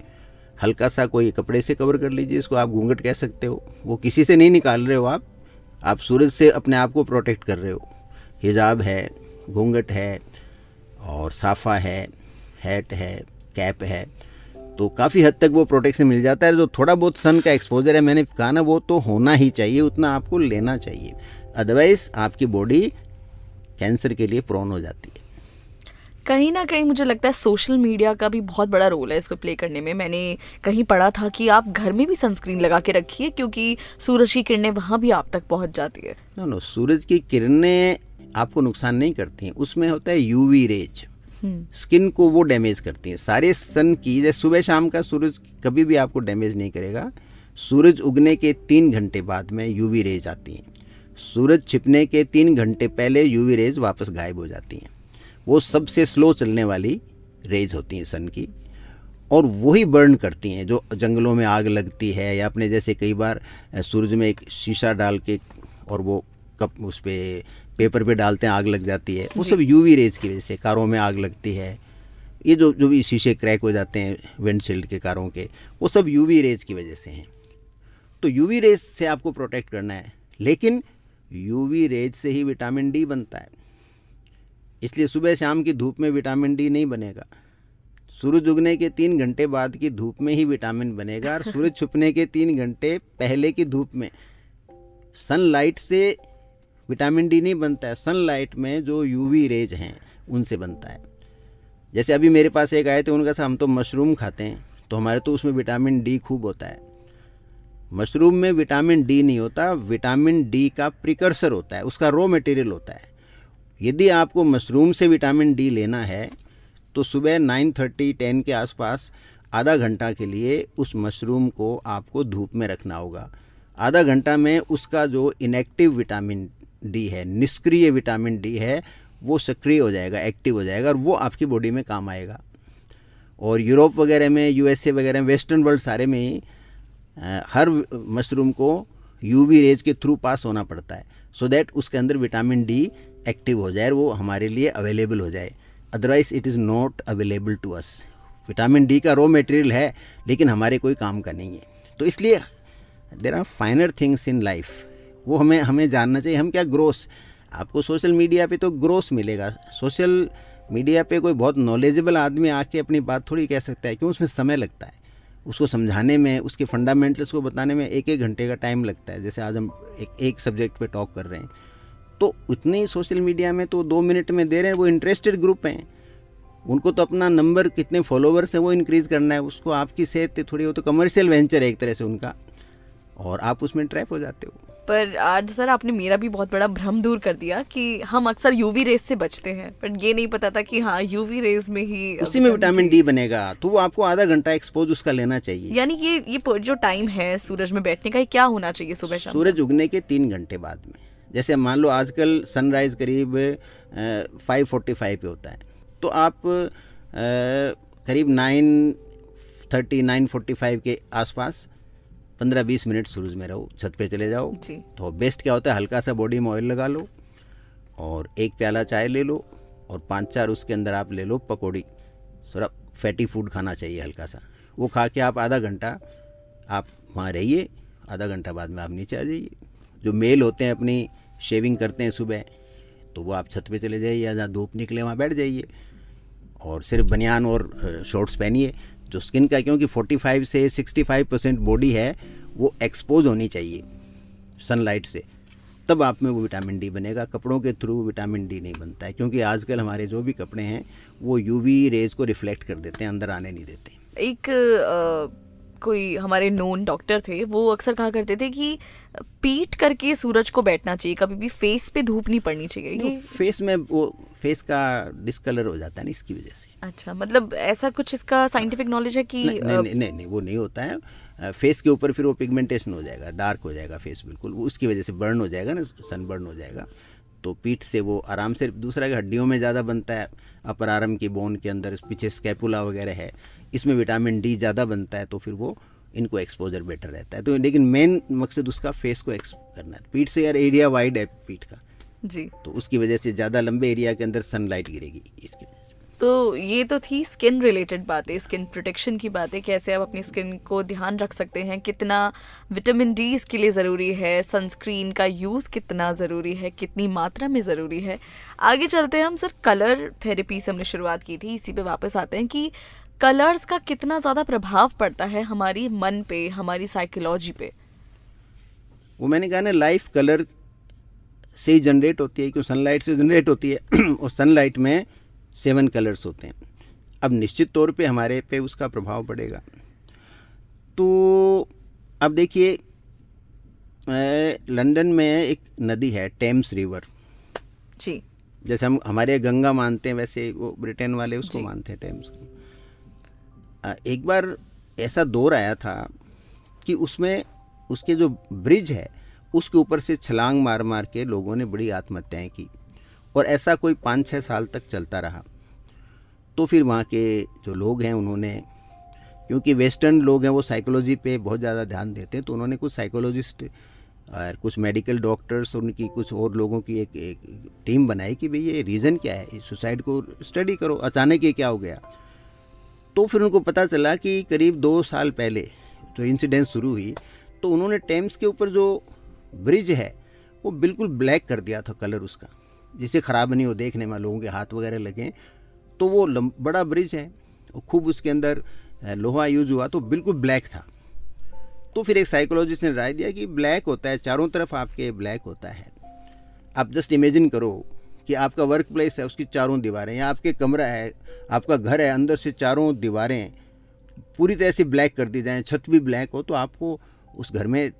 हल्का सा कोई कपड़े से कवर कर लीजिए, इसको आप घूंघट कह सकते हो, वो किसी से नहीं निकाल रहे हो आप सूरज से अपने आप को प्रोटेक्ट कर रहे हो। हिजाब है, घूंघट है और साफ़ा है, हैट है, कैप है, तो काफ़ी हद तक वो प्रोटेक्शन मिल जाता है। जो थोड़ा बहुत सन का एक्सपोजर है, मैंने कहा ना, वो तो होना ही चाहिए, उतना आपको लेना चाहिए, अदरवाइज आपकी बॉडी कैंसर के लिए प्रोन हो जाती है। कहीं ना कहीं मुझे लगता है सोशल मीडिया का भी बहुत बड़ा रोल है इसको प्ले करने में। मैंने कहीं पढ़ा था कि आप घर में भी सनस्क्रीन लगा के रखिए क्योंकि सूरज की किरणें वहाँ भी आप तक पहुँच जाती है। नो, सूरज की किरणें आपको नुकसान नहीं करती हैं, उसमें होता है यूवी रेज, स्किन को वो डैमेज करती हैं। सारे सन की, जैसे सुबह शाम का सूरज कभी भी आपको डैमेज नहीं करेगा। सूरज उगने के 3 घंटे बाद में यूवी रेज आती हैं, सूरज छिपने के 3 घंटे पहले यूवी रेज वापस गायब हो जाती हैं। वो सबसे स्लो चलने वाली रेज होती हैं सन की, और वही बर्न करती हैं। जो जंगलों में आग लगती है, या अपने जैसे कई बार सूरज में एक शीशा डाल के और वो कप उस पर पेपर पे डालते हैं, आग लग जाती है, वो सब यूवी रेज की वजह से। कारों में आग लगती है, ये जो भी शीशे क्रैक हो जाते हैं विंडशील्ड के, कारों के, वो सब यूवी रेज की वजह से हैं। तो यूवी रेज से आपको प्रोटेक्ट करना है, लेकिन यूवी रेज से ही विटामिन डी बनता है, इसलिए सुबह शाम की धूप में विटामिन डी नहीं बनेगा। सूरज उगने के 3 घंटे बाद की धूप में ही विटामिन बनेगा, और सूरज छुपने के 3 घंटे पहले की धूप में सनलाइट से विटामिन डी नहीं बनता है। सनलाइट में जो यूवी रेज हैं उनसे बनता है। जैसे अभी मेरे पास एक आए थे, उनका सा हम तो मशरूम खाते हैं, तो हमारे तो उसमें विटामिन डी खूब होता है। मशरूम में विटामिन डी नहीं होता, विटामिन डी का प्रिकर्सर होता है, उसका रॉ मटेरियल होता है। यदि आपको मशरूम से विटामिन डी लेना है तो सुबह 9:30-10 के आसपास आधा घंटा के लिए उस मशरूम को आपको धूप में रखना होगा। आधा घंटा में उसका जो इनएक्टिव विटामिन डी है, निष्क्रिय विटामिन डी है, वो सक्रिय हो जाएगा, एक्टिव हो जाएगा, और वो आपकी बॉडी में काम आएगा। और यूरोप वगैरह में, यूएसए वगैरह में, वेस्टर्न वर्ल्ड सारे में ही हर मशरूम को यूवी रेज के थ्रू पास होना पड़ता है, सो दैट उसके अंदर विटामिन डी एक्टिव हो जाए और वो हमारे लिए अवेलेबल हो जाए। Otherwise it is not available to us. Vitamin D का रॉ मटेरियल है लेकिन हमारे कोई काम का नहीं है। तो इसलिए there are finer things in life, वो हमें जानना चाहिए। हम क्या ग्रोस, आपको सोशल मीडिया पे तो ग्रोस मिलेगा। सोशल मीडिया पे कोई बहुत नॉलेजेबल आदमी आके अपनी बात थोड़ी कह सकता है, क्यों? उसमें समय लगता है, उसको समझाने में, उसके फंडामेंटल्स को बताने में 1-1 घंटे का टाइम लगता है। जैसे आज हम एक सब्जेक्ट पे टॉक कर रहे हैं, तो उतनी सोशल मीडिया में तो 2 मिनट में दे रहे हैं। वो इंटरेस्टेड ग्रुप हैं, उनको तो अपना नंबर, कितने फॉलोवर्स हैं वो इंक्रीज़ करना है, उसको आपकी सेहत थोड़ी, वो तो कमर्शियल वेंचर है एक तरह से उनका, और आप उसमें ट्रैप हो जाते हो। पर आज सर आपने मेरा भी बहुत बड़ा भ्रम दूर कर दिया कि हम अक्सर यूवी रेस से बचते हैं, पर ये नहीं पता था कि हाँ यूवी रेस में ही उसी में विटामिन डी बनेगा, तो वो आपको आधा घंटा एक्सपोज उसका लेना चाहिए। यानी ये जो टाइम है सूरज में बैठने का, ये क्या होना चाहिए? सुबह शाम? सूरज उगने के 3 घंटे बाद में। जैसे मान लो आजकल सनराइज करीब 5:45 पे होता है, तो आप करीब 9:30 9:45 के आसपास 15-20 मिनट सूरज में रहो, छत पे चले जाओ जी। तो बेस्ट क्या होता है, हल्का सा बॉडी में ऑयल लगा लो और 1 प्याला चाय ले लो और 5-4 उसके अंदर आप ले लो पकौड़ी। थोड़ा फैटी फूड खाना चाहिए हल्का सा, वो खा के आप आधा घंटा आप वहाँ रहिए, आधा घंटा बाद में आप नीचे आ जाइए। जो मेल होते हैं अपनी शेविंग करते हैं सुबह, तो वो आप छत पे चले जाइए या जहाँ धूप निकले वहाँ बैठ जाइए और सिर्फ बनियान और शॉर्ट्स पहनिए। जो स्किन का, क्योंकि 45 से 65% बॉडी है वो एक्सपोज होनी चाहिए सनलाइट से, तब आप में वो विटामिन डी बनेगा। कपड़ों के थ्रू विटामिन डी नहीं बनता है, क्योंकि आजकल हमारे जो भी कपड़े हैं वो यूवी रेज को रिफ्लेक्ट कर देते हैं, अंदर आने नहीं देते। एक कोई हमारे नोन डॉक्टर थे, वो अक्सर कहा करते थे कि पीट करके सूरज को बैठना चाहिए, कभी भी फेस पे धूप नहीं पड़नी चाहिए। ये फेस में वो फेस का डिस्कलर हो जाता है ना, इसकी वजह से। अच्छा, मतलब ऐसा कुछ इसका साइंटिफिक नॉलेज है कि नहीं, वो नहीं होता है। फेस के ऊपर फिर वो पिगमेंटेशन हो जाएगा, डार्क हो जाएगा फेस बिल्कुल, वो उसकी वजह से बर्न हो जाएगा ना, सन बर्न हो जाएगा। तो पीठ से वो आराम से, दूसरा हड्डियों में ज़्यादा बनता है, अपर आर्म की बोन के अंदर पीछे स्कैपुला वगैरह है, इसमें विटामिन डी ज़्यादा बनता है, तो फिर वो इनको एक्सपोजर बेटर रहता है। तो लेकिन मेन मकसद उसका फेस को करना है। पीठ से यार एरिया वाइड है पीठ का जी, तो उसकी वजह से ज़्यादा लंबे एरिया के अंदर सनलाइट गिरेगी, इसकी वजह से। तो ये तो थी स्किन रिलेटेड बातें, स्किन प्रोटेक्शन की बातें, कैसे आप अपनी स्किन को ध्यान रख सकते हैं, कितना विटामिन डी इसके लिए ज़रूरी है, सनस्क्रीन का यूज़ कितना ज़रूरी है, कितनी मात्रा में ज़रूरी है। आगे चलते हैं हम सर, कलर थेरेपी से हमने शुरुआत की थी, इसी पे वापस आते हैं कि कलर्स का कितना ज़्यादा प्रभाव पड़ता है हमारी मन पे, हमारी साइकोलॉजी पे। वो मैंने कहा ना, लाइफ कलर से ही जनरेट होती है, क्यों? सनलाइट से जनरेट होती है और सनलाइट में 7 कलर्स होते हैं। अब निश्चित तौर पे हमारे पे उसका प्रभाव पड़ेगा। तो अब देखिए, लंदन में एक नदी है टेम्स रिवर जी, जैसे हम हमारे गंगा मानते हैं, वैसे वो ब्रिटेन वाले उसको जी। मानते हैं टेम्स को। एक बार ऐसा दौर आया था कि उसमें उसके जो ब्रिज है उसके ऊपर से छलांग मार मार के लोगों ने बड़ी आत्महत्याएं की, और ऐसा कोई 5-6 साल तक चलता रहा। तो फिर वहाँ के जो लोग हैं उन्होंने, क्योंकि वेस्टर्न लोग हैं वो साइकोलॉजी पे बहुत ज़्यादा ध्यान देते हैं, तो उन्होंने कुछ साइकोलॉजिस्ट और कुछ मेडिकल डॉक्टर्स और उनकी कुछ और लोगों की एक टीम बनाई कि भाई ये रीज़न क्या है, सुसाइड को स्टडी करो, अचानक ये क्या हो गया। तो फिर उनको पता चला कि करीब 2 साल पहले जो इंसिडेंट शुरू हुई, तो उन्होंने टेम्स के ऊपर जो ब्रिज है वो बिल्कुल ब्लैक कर दिया था कलर उसका, जिससे ख़राब नहीं हो देखने में, लोगों के हाथ वगैरह लगे। तो वो बड़ा ब्रिज है, खूब उसके अंदर लोहा यूज हुआ, तो बिल्कुल ब्लैक था। तो फिर एक साइकोलॉजिस्ट ने राय दिया कि ब्लैक होता है, चारों तरफ आपके ब्लैक होता है। आप जस्ट इमेजिन करो कि आपका वर्क प्लेस है, उसकी चारों दीवारें, या आपके कमरा है, आपका घर है, अंदर से चारों दीवारें पूरी तरह से ब्लैक कर दी जाएँ, छत भी ब्लैक हो, तो आपको उस घर में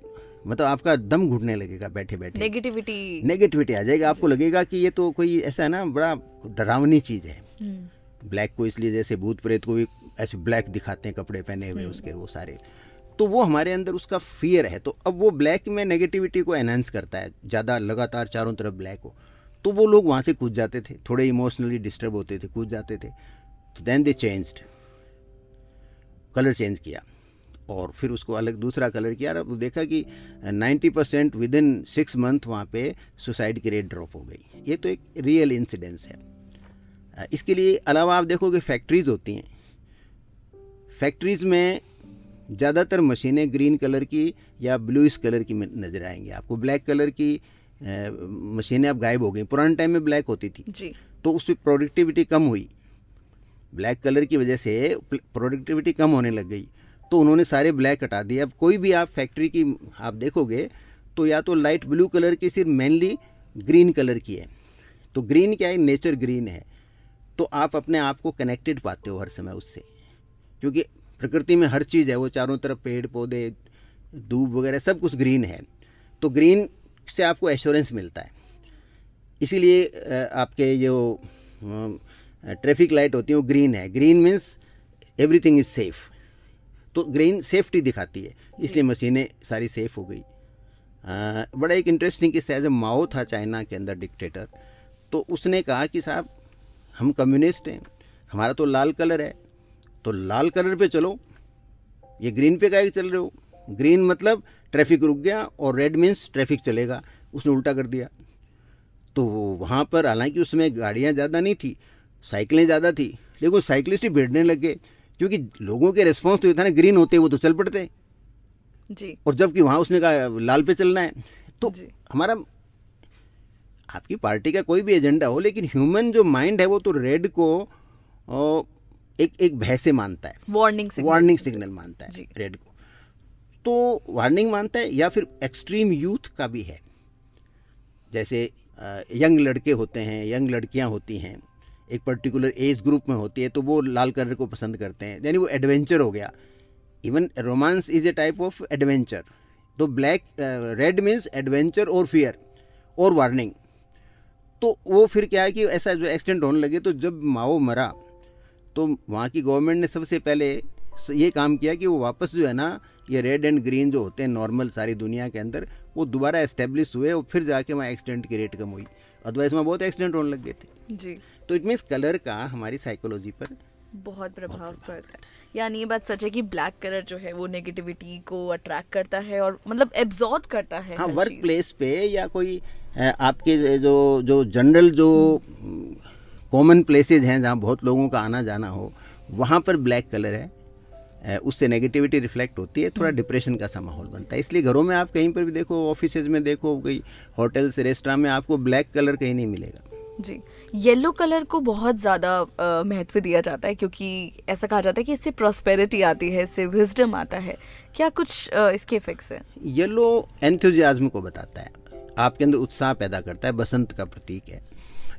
मतलब आपका दम घुटने लगेगा बैठे बैठे, नेगेटिविटी आ जाएगी। आपको लगेगा कि ये तो कोई ऐसा है ना, बड़ा डरावनी चीज़ है। ब्लैक को इसलिए जैसे भूत प्रेत को भी ऐसे ब्लैक दिखाते हैं कपड़े पहने हुए उसके, वो सारे, तो वो हमारे अंदर उसका फियर है। तो अब वो ब्लैक में नेगेटिविटी को एनहांस करता है, ज़्यादा लगातार चारों तरफ ब्लैक हो, तो वो लोग वहाँ से कूद जाते थे, थोड़े इमोशनली डिस्टर्ब होते थे, कूद जाते थे। तो then they changed, colour change किया और फिर उसको अलग दूसरा कलर किया। अब देखा कि 90% विदिन 6 मंथ वहाँ पे सुसाइड की रेट ड्रॉप हो गई। ये तो एक रियल इंसिडेंस है। इसके लिए अलावा आप देखोगे फैक्ट्रीज़ होती हैं, फैक्ट्रीज़ में ज़्यादातर मशीनें ग्रीन कलर की या ब्लूइश कलर की नज़र आएंगी आपको। ब्लैक कलर की मशीनें अब गायब हो गई, पुराने टाइम में ब्लैक होती थी जी। तो उसकी प्रोडक्टिविटी कम हुई, ब्लैक कलर की वजह से प्रोडक्टिविटी कम होने लग गई, तो उन्होंने सारे ब्लैक हटा दिए। अब कोई भी आप फैक्ट्री की आप देखोगे तो या तो लाइट ब्लू कलर की सिर्फ मेनली ग्रीन कलर की है। तो ग्रीन क्या है, नेचर ग्रीन है, तो आप अपने आप को कनेक्टेड पाते हो हर समय उससे, क्योंकि प्रकृति में हर चीज़ है, वो चारों तरफ पेड़ पौधे धूप वगैरह सब कुछ ग्रीन है, तो ग्रीन से आपको एश्योरेंस मिलता है। इसीलिए आपके जो ट्रैफिक लाइट होती है वो ग्रीन है, green means everything is safe, तो ग्रीन सेफ्टी दिखाती है, इसलिए मशीनें सारी सेफ़ हो गई। बड़ा एक इंटरेस्टिंग किस्सा है, जब माओ था चाइना के अंदर डिक्टेटर, तो उसने कहा कि साहब हम कम्युनिस्ट हैं, हमारा तो लाल कलर है, तो लाल कलर पे चलो, ये ग्रीन पे काहे चल रहे हो, ग्रीन मतलब ट्रैफिक रुक गया और रेड मीन्स ट्रैफिक चलेगा, उसने उल्टा कर दिया। तो वहाँ पर हालांकि उसमें गाड़ियाँ ज़्यादा नहीं थी, साइकिलें ज़्यादा थी, लेकिन साइकिलिस्ट ही भिड़ने लग गए, क्योंकि लोगों के रिस्पॉन्स तो ये था ना, ग्रीन होते वो तो चल पड़ते जी। और जबकि वहाँ उसने कहा लाल पे चलना है। तो जी। हमारा आपकी पार्टी का कोई भी एजेंडा हो, लेकिन ह्यूमन जो माइंड है वो तो रेड को एक भय से मानता है, वार्निंग सिग्नल मानता है रेड को, तो वार्निंग मानता है। या फिर एक्सट्रीम यूथ का भी है, जैसे यंग लड़के होते हैं, यंग लड़कियां होती हैं, एक पर्टिकुलर एज ग्रुप में होती है, तो वो लाल कलर को पसंद करते हैं, यानी वो एडवेंचर हो गया। Even romance is a type of adventure, तो ब्लैक रेड मीन्स एडवेंचर और फियर और वार्निंग। तो वो फिर क्या है कि ऐसा जो एक्सीडेंट होने लगे, तो जब माओ मरा तो वहाँ की गवर्नमेंट ने सबसे पहले ये काम किया कि वो वापस जो है ना, ये रेड एंड ग्रीन जो होते हैं नॉर्मल सारी दुनिया के अंदर, वो दोबारा एस्टेब्लिश हुए और फिर जाके वहाँ एक्सीडेंट की रेट कम हुई, अदरवाइज वहाँ बहुत एक्सीडेंट होने लग गए थे जी। तो इट मीन्स कलर का हमारी साइकोलॉजी पर बहुत प्रभाव पड़ता है। यानी ये बात सच है कि ब्लैक कलर जो है वो नेगेटिविटी को अट्रैक्ट करता है और मतलब एब्जॉर्ब करता है। हाँ, वर्क प्लेस पे या कोई आपके जो जनरल जो कॉमन प्लेसेज हैं जहाँ बहुत लोगों का आना जाना हो, वहाँ पर ब्लैक कलर है, उससे नेगेटिविटी रिफ्लेक्ट होती है, थोड़ा डिप्रेशन का सा माहौल बनता है। इसलिए घरों में आप कहीं पर भी देखो, ऑफिसेज में देखो, कोई होटल्स रेस्टोरेंट में आपको ब्लैक कलर कहीं नहीं मिलेगा जी। येलो कलर को बहुत ज़्यादा महत्व दिया जाता है, क्योंकि ऐसा कहा जाता है कि इससे प्रॉस्पेरिटी आती है, इससे विजडम आता है। क्या कुछ इसके इफेक्ट्स हैं? येलो एंथुजियाज्म को बताता है, आपके अंदर उत्साह पैदा करता है, बसंत का प्रतीक है,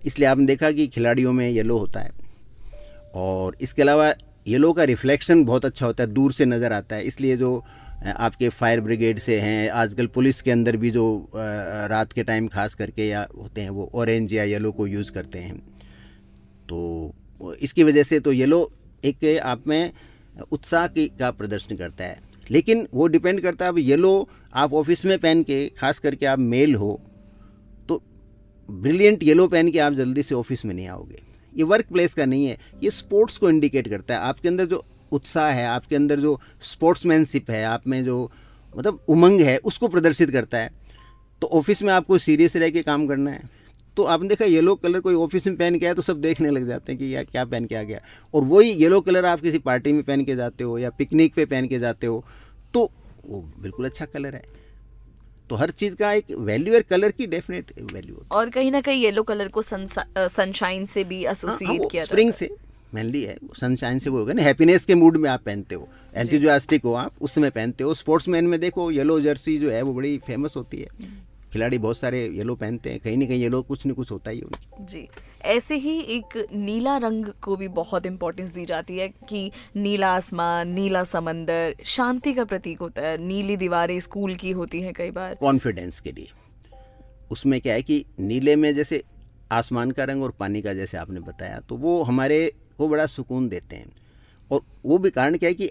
इसलिए आपने देखा कि खिलाड़ियों में येलो होता है। और इसके अलावा येलो का रिफ्लेक्शन बहुत अच्छा होता है, दूर से नज़र आता है, इसलिए जो आपके फायर ब्रिगेड से हैं, आजकल पुलिस के अंदर भी जो रात के टाइम खास करके या होते हैं, वो ऑरेंज या येलो को यूज़ करते हैं। तो इसकी वजह से तो येलो एक आप में उत्साह का प्रदर्शन करता है, लेकिन वो डिपेंड करता है। अब येलो आप ऑफिस में पहन के, खास करके आप मेल हो तो ब्रिलियंट येलो पहन के आप जल्दी से ऑफिस में नहीं आओगे, ये वर्क प्लेस का नहीं है, ये स्पोर्ट्स को इंडिकेट करता है। आपके अंदर जो उत्साह है, आपके अंदर जो स्पोर्ट्समैनशिप है, आप में जो मतलब उमंग है, उसको प्रदर्शित करता है। तो ऑफिस में आपको सीरियस रह के काम करना है, तो आपने देखा येलो कलर कोई ऑफिस में पहन के आया तो सब देखने लग जाते हैं कि यार क्या पहन के आ गया। और वही येलो कलर आप किसी पार्टी में पहन के जाते हो या पिकनिक पे पहन के जाते हो तो वो बिल्कुल अच्छा कलर है। तो हर चीज़ का एक वैल्यू है, कलर की डेफिनेट वैल्यू होती है। और कहीं ना कहीं येलो कलर को सनशाइन से भी एसोसिएट किया जाता है। स्प्रिंग से मेनली है, सनशाइन से वो होगा ना, हैप्पीनेस के मूड में आप पहनते हो, एंथुजियास्टिक हो आप, उस समय पहनते हो। स्पोर्ट्समैन में देखो येलो जर्सी जो है वो बड़ी फेमस होती है, खिलाड़ी बहुत सारे येलो पहनते हैं, कहीं ना कहीं येलो कुछ न कुछ होता ही उन्हें। जी। ऐसे ही एक नीला रंग को भी बहुत इम्पोर्टेंस दी जाती है कि नीला आसमान, नीला समंदर शांति का प्रतीक होता है। नीली दीवारें स्कूल की होती हैं कई बार कॉन्फिडेंस के लिए। उसमें क्या है कि नीले में जैसे आसमान का रंग और पानी का जैसे आपने बताया, तो वो हमारे को बड़ा सुकून देते हैं। और वो भी कारण क्या है कि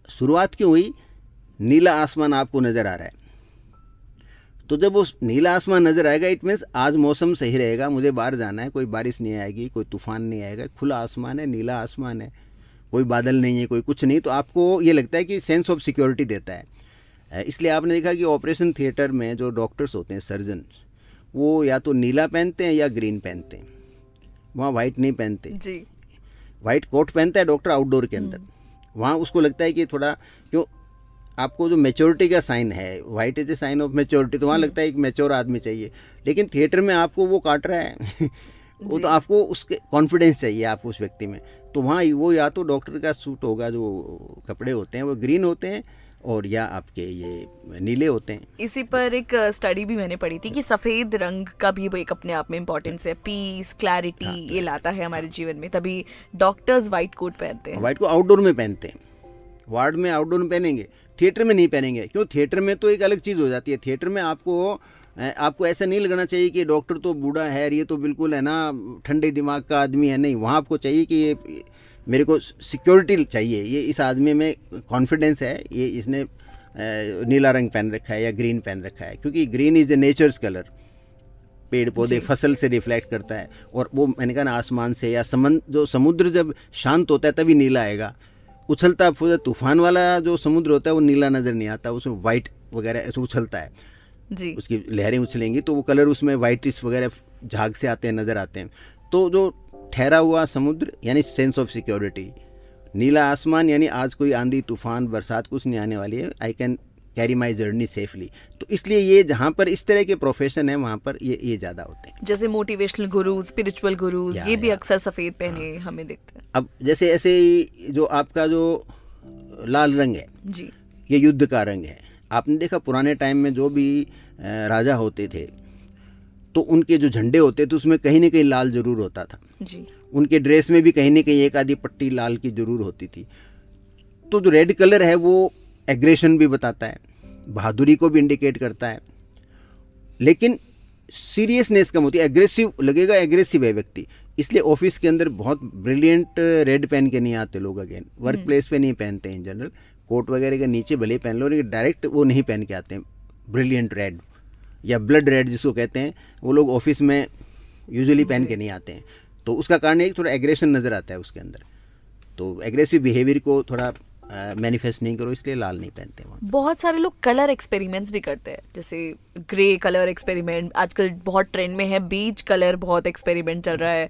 शुरुआत क्यों हुई, नीला आसमान आपको नज़र आ रहा है, तो जब वो नीला आसमान नज़र आएगा इट मीन्स आज मौसम सही रहेगा, मुझे बाहर जाना है, कोई बारिश नहीं आएगी, कोई तूफान नहीं आएगा, खुला आसमान है, नीला आसमान है, कोई बादल नहीं है, कोई कुछ नहीं, तो आपको ये लगता है कि सेंस ऑफ सिक्योरिटी देता है। इसलिए आपने देखा कि ऑपरेशन थिएटर में जो डॉक्टर्स होते हैं, सर्जन, वो या तो नीला पहनते हैं या ग्रीन पहनते हैं। वहाँ वाइट नहीं पहनते। जी। वाइट कोट पहनता है डॉक्टर आउटडोर के अंदर, वहाँ उसको लगता है कि थोड़ा क्यों आपको जो मेच्योरिटी का साइन है, white is a sign of maturity, तो वहाँ लगता है एक मेच्योर आदमी चाहिए। लेकिन थिएटर में आपको वो काट रहा है वो तो आपको उसके कॉन्फिडेंस चाहिए आपको उस व्यक्ति में, तो वहाँ वो या तो डॉक्टर का सूट होगा, जो कपड़े होते हैं वो ग्रीन होते हैं, और या आपके ये नीले होते हैं। इसी पर एक स्टडी भी मैंने पढ़ी थी कि सफेद रंग का भी एक अपने आप में इम्पोर्टेंस है, पीस, क्लैरिटी, ये लाता है हमारे जीवन में, तभी डॉक्टर्स व्हाइट कोट पहनते हैं। व्हाइट को आउटडोर में पहनते हैं, वार्ड में आउटडोर में पहनेंगे, थिएटर में नहीं पहनेंगे। क्यों? थिएटर में तो एक अलग चीज़ हो जाती है। थिएटर में आपको ऐसा नहीं लगना चाहिए कि डॉक्टर तो बूढ़ा है, ये तो बिल्कुल है ना ठंडे दिमाग का आदमी है, नहीं, वहाँ आपको चाहिए कि ये मेरे को सिक्योरिटी चाहिए, ये इस आदमी में कॉन्फिडेंस है, ये इसने नीला रंग पहन रखा है या ग्रीन पहन रखा है, क्योंकि green is a nature's colour, पेड़ पौधे फसल से रिफ्लेक्ट करता है। और वो मैंने कहा ना, आसमान से या जो समुद्र जब शांत होता है तभी नीला आएगा। उछलता फूलता तूफान वाला जो समुद्र होता है वो नीला नज़र नहीं आता, उसमें वाइट वगैरह ऐसे उछलता है जी। उसकी लहरें उछलेंगी तो वो कलर उसमें वाइटिश वगैरह झाग से आते हैं, नज़र आते हैं। तो जो ठहरा हुआ समुद्र यानी सेंस ऑफ सिक्योरिटी, नीला आसमान यानी आज कोई आंधी तूफान बरसात कुछ नहीं आने वाली है, I can carry my journey safely. तो इसलिए ये जहाँ पर इस तरह के प्रोफेशन है वहाँ पर ये ज़्यादा होते हैं। जैसे मोटिवेशनल गुरुज, स्पिरिचुअल गुरुज, ये भी अक्सर सफ़ेद पहने हमें दिखते हैं। अब जैसे ऐसे ही जो आपका जो लाल रंग है जी, ये युद्ध का रंग है। आपने देखा पुराने टाइम में जो भी राजा होते थे तो उनके जो झंडे होते थे उसमें कहीं ना कहीं लाल जरूर होता था जी। उनके ड्रेस में भी कहीं ना कहीं एक आधी पट्टी लाल की जरूर होती थी। तो जो रेड कलर है वो एग्रेशन भी बताता है, बहादुरी को भी इंडिकेट करता है, लेकिन सीरियसनेस कम होती है, एग्रेसिव लगेगा, एग्रेसिव है व्यक्ति। इसलिए ऑफिस के अंदर बहुत ब्रिलियंट रेड पहन के नहीं आते लोग, अगेन वर्क प्लेस पे नहीं पहनते हैं इन जनरल, कोट वगैरह के नीचे भले पहन लो, लेकिन डायरेक्ट वो नहीं पहन के आते हैं ब्रिलियंट रेड या ब्लड रेड जिसको कहते हैं, वो लोग ऑफिस में यूजुअली पहन के नहीं आते हैं। तो उसका कारण एक थोड़ा एग्रेशन नज़र आता है उसके अंदर, तो एग्रेसिव बिहेवियर को थोड़ा मैनिफेस्ट नहीं करो, इसलिए लाल नहीं पहनते वहाँ। बहुत सारे लोग कलर एक्सपेरिमेंट्स भी करते हैं, जैसे ग्रे कलर एक्सपेरिमेंट आजकल बहुत ट्रेंड में है, बीच कलर बहुत एक्सपेरिमेंट चल रहा है,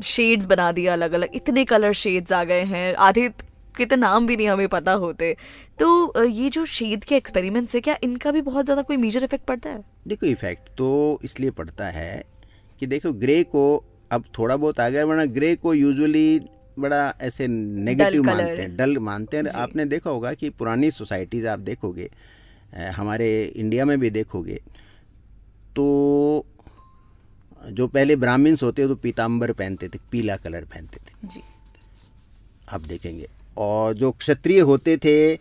शेड्स बना दिया अलग अलग, इतने कलर शेड्स आ गए हैं, आधे के तो नाम भी नहीं हमें पता होते। तो ये जो शेड के एक्सपेरिमेंट्स है, क्या इनका भी बहुत ज़्यादा कोई मेजर इफेक्ट पड़ता है? देखो इफेक्ट तो इसलिए पड़ता है कि देखो ग्रे को अब थोड़ा बहुत आ गया, वरना ग्रे को यूजुअली बड़ा ऐसे नेगेटिव मानते हैं, डल मानते हैं। आपने देखा होगा कि पुरानी सोसाइटीज़ आप देखोगे, हमारे इंडिया में भी देखोगे, तो जो पहले ब्राह्मण्स होते तो पीताम्बर पहनते थे, पीला कलर पहनते थे जी, आप देखेंगे। और जो क्षत्रिय होते थे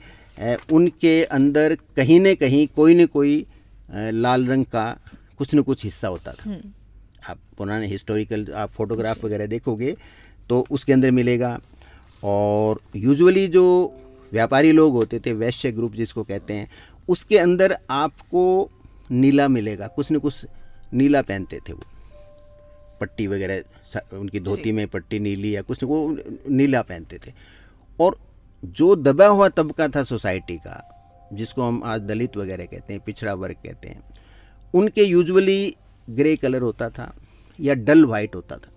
उनके अंदर कहीं न कहीं कोई न कोई लाल रंग का कुछ न कुछ हिस्सा होता था। आप पुराने हिस्टोरिकल आप फोटोग्राफ वगैरह देखोगे तो उसके अंदर मिलेगा। और यूजुअली जो व्यापारी लोग होते थे, वैश्य ग्रुप जिसको कहते हैं, उसके अंदर आपको नीला मिलेगा, कुछ न कुछ नीला पहनते थे वो, पट्टी वगैरह उनकी धोती में पट्टी नीली या कुछ न वो नीला पहनते थे। और जो दबा हुआ तबका था सोसाइटी का, जिसको हम आज दलित वगैरह कहते हैं, पिछड़ा वर्ग कहते हैं, उनके यूजुअली ग्रे कलर होता था या डल वाइट होता था,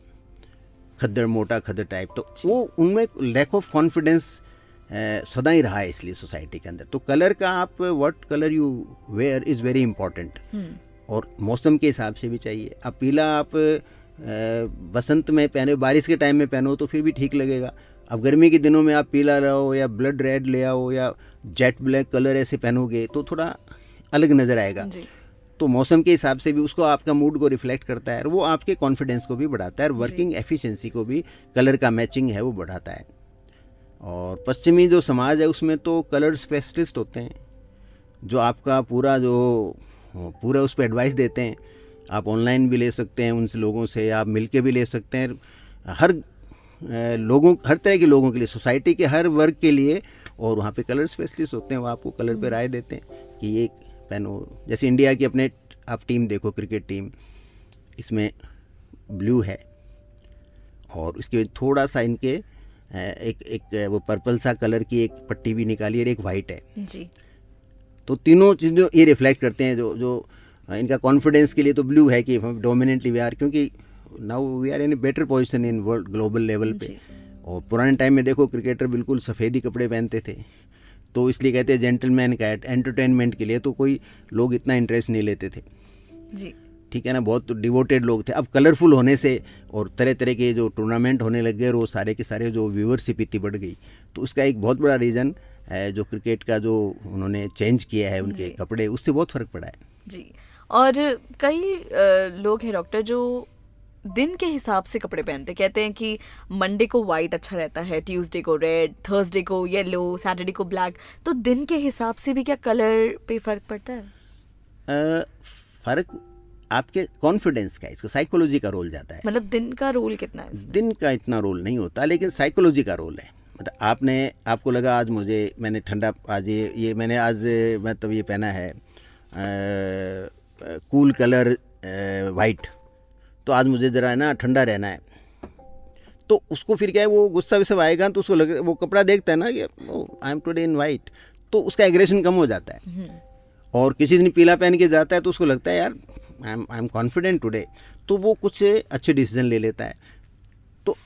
खद्दड़ मोटा खद्दड़ टाइप। तो वो उनमें लैक ऑफ कॉन्फिडेंस सदा ही रहा है इसलिए सोसाइटी के अंदर। तो कलर का आप what colour you wear is very important, और मौसम के हिसाब से भी चाहिए। अब पीला आप बसंत में पहने, बारिश के टाइम में पहनो तो फिर भी ठीक लगेगा। अब गर्मी के दिनों में आप पीला लाओ या ब्लड रेड ले आओ या जेट ब्लैक कलर ऐसे पहनोगे तो थोड़ा अलग नज़र आएगा। तो मौसम के हिसाब से भी उसको आपका मूड को रिफ्लेक्ट करता है, और वो आपके कॉन्फिडेंस को भी बढ़ाता है, और वर्किंग एफिशिएंसी को भी कलर का मैचिंग है वो बढ़ाता है। और पश्चिमी जो समाज है उसमें तो कलर स्पेशलिस्ट होते हैं, जो आपका पूरा उस पर एडवाइस देते हैं। आप ऑनलाइन भी ले सकते हैं उन लोगों से, आप मिल के भी ले सकते हैं, हर तरह के लोगों के लिए, सोसाइटी के हर वर्ग के लिए। और वहाँ पे कलर स्पेशलिस्ट होते हैं, वो आपको कलर पे राय देते हैं कि ये पहनो। जैसे इंडिया की अपने आप टीम देखो, क्रिकेट टीम, इसमें ब्लू है और इसके थोड़ा सा इनके एक वो पर्पल सा कलर की एक पट्टी भी निकाली और एक वाइट है जी। तो तीनों चीज़ें ये रिफ्लेक्ट करते हैं जो इनका कॉन्फिडेंस के लिए। तो ब्लू है कि डोमिनेंटली वी आर, क्योंकि now we are in better position in world global level पे। और पुराने टाइम में देखो क्रिकेटर बिल्कुल सफ़ेदी कपड़े पहनते थे, तो इसलिए कहते हैं जेंटलमैन कैट, एंटरटेनमेंट के लिए तो कोई लोग इतना इंटरेस्ट नहीं लेते थे जी। ठीक है ना, बहुत डिवोटेड लोग थे। अब कलरफुल होने से और तरह तरह के जो टूर्नामेंट होने लग गए और वो सारे के सारे जो व्यूअरशिप इतनी बढ़ गई, तो उसका एक बहुत बड़ा रीज़न है जो क्रिकेट का जो उन्होंने चेंज किया है उनके कपड़े, उससे बहुत फ़र्क पड़ा है जी। और कई लोग हैं डॉक्टर जो दिन के हिसाब से कपड़े पहनते, कहते हैं कि मंडे को वाइट अच्छा रहता है, ट्यूसडे को रेड, थर्सडे को येलो, सैटरडे को ब्लैक। तो दिन के हिसाब से भी क्या कलर पे फ़र्क पड़ता है? फ़र्क आपके कॉन्फिडेंस का, इसका साइकोलॉजी का रोल जाता है। मतलब दिन का रोल कितना है इसमें? दिन का इतना रोल नहीं होता, लेकिन साइकोलॉजी का रोल है। मतलब आपको लगा आज मैंने ठंडा, आज ये मैंने आज मतलब ये पहना है कूल कलर वाइट, तो आज मुझे ज़रा है ना ठंडा रहना है, तो उसको फिर क्या है वो गुस्सा विस्सा आएगा तो उसको लगे, वो कपड़ा देखता है ना कि I am today in white, तो उसका एग्रेशन कम हो जाता है। और किसी दिन पीला पहन के जाता है तो उसको लगता है यार आई एम कॉन्फिडेंट टुडे, तो वो कुछ अच्छे डिसीजन ले लेता है। तो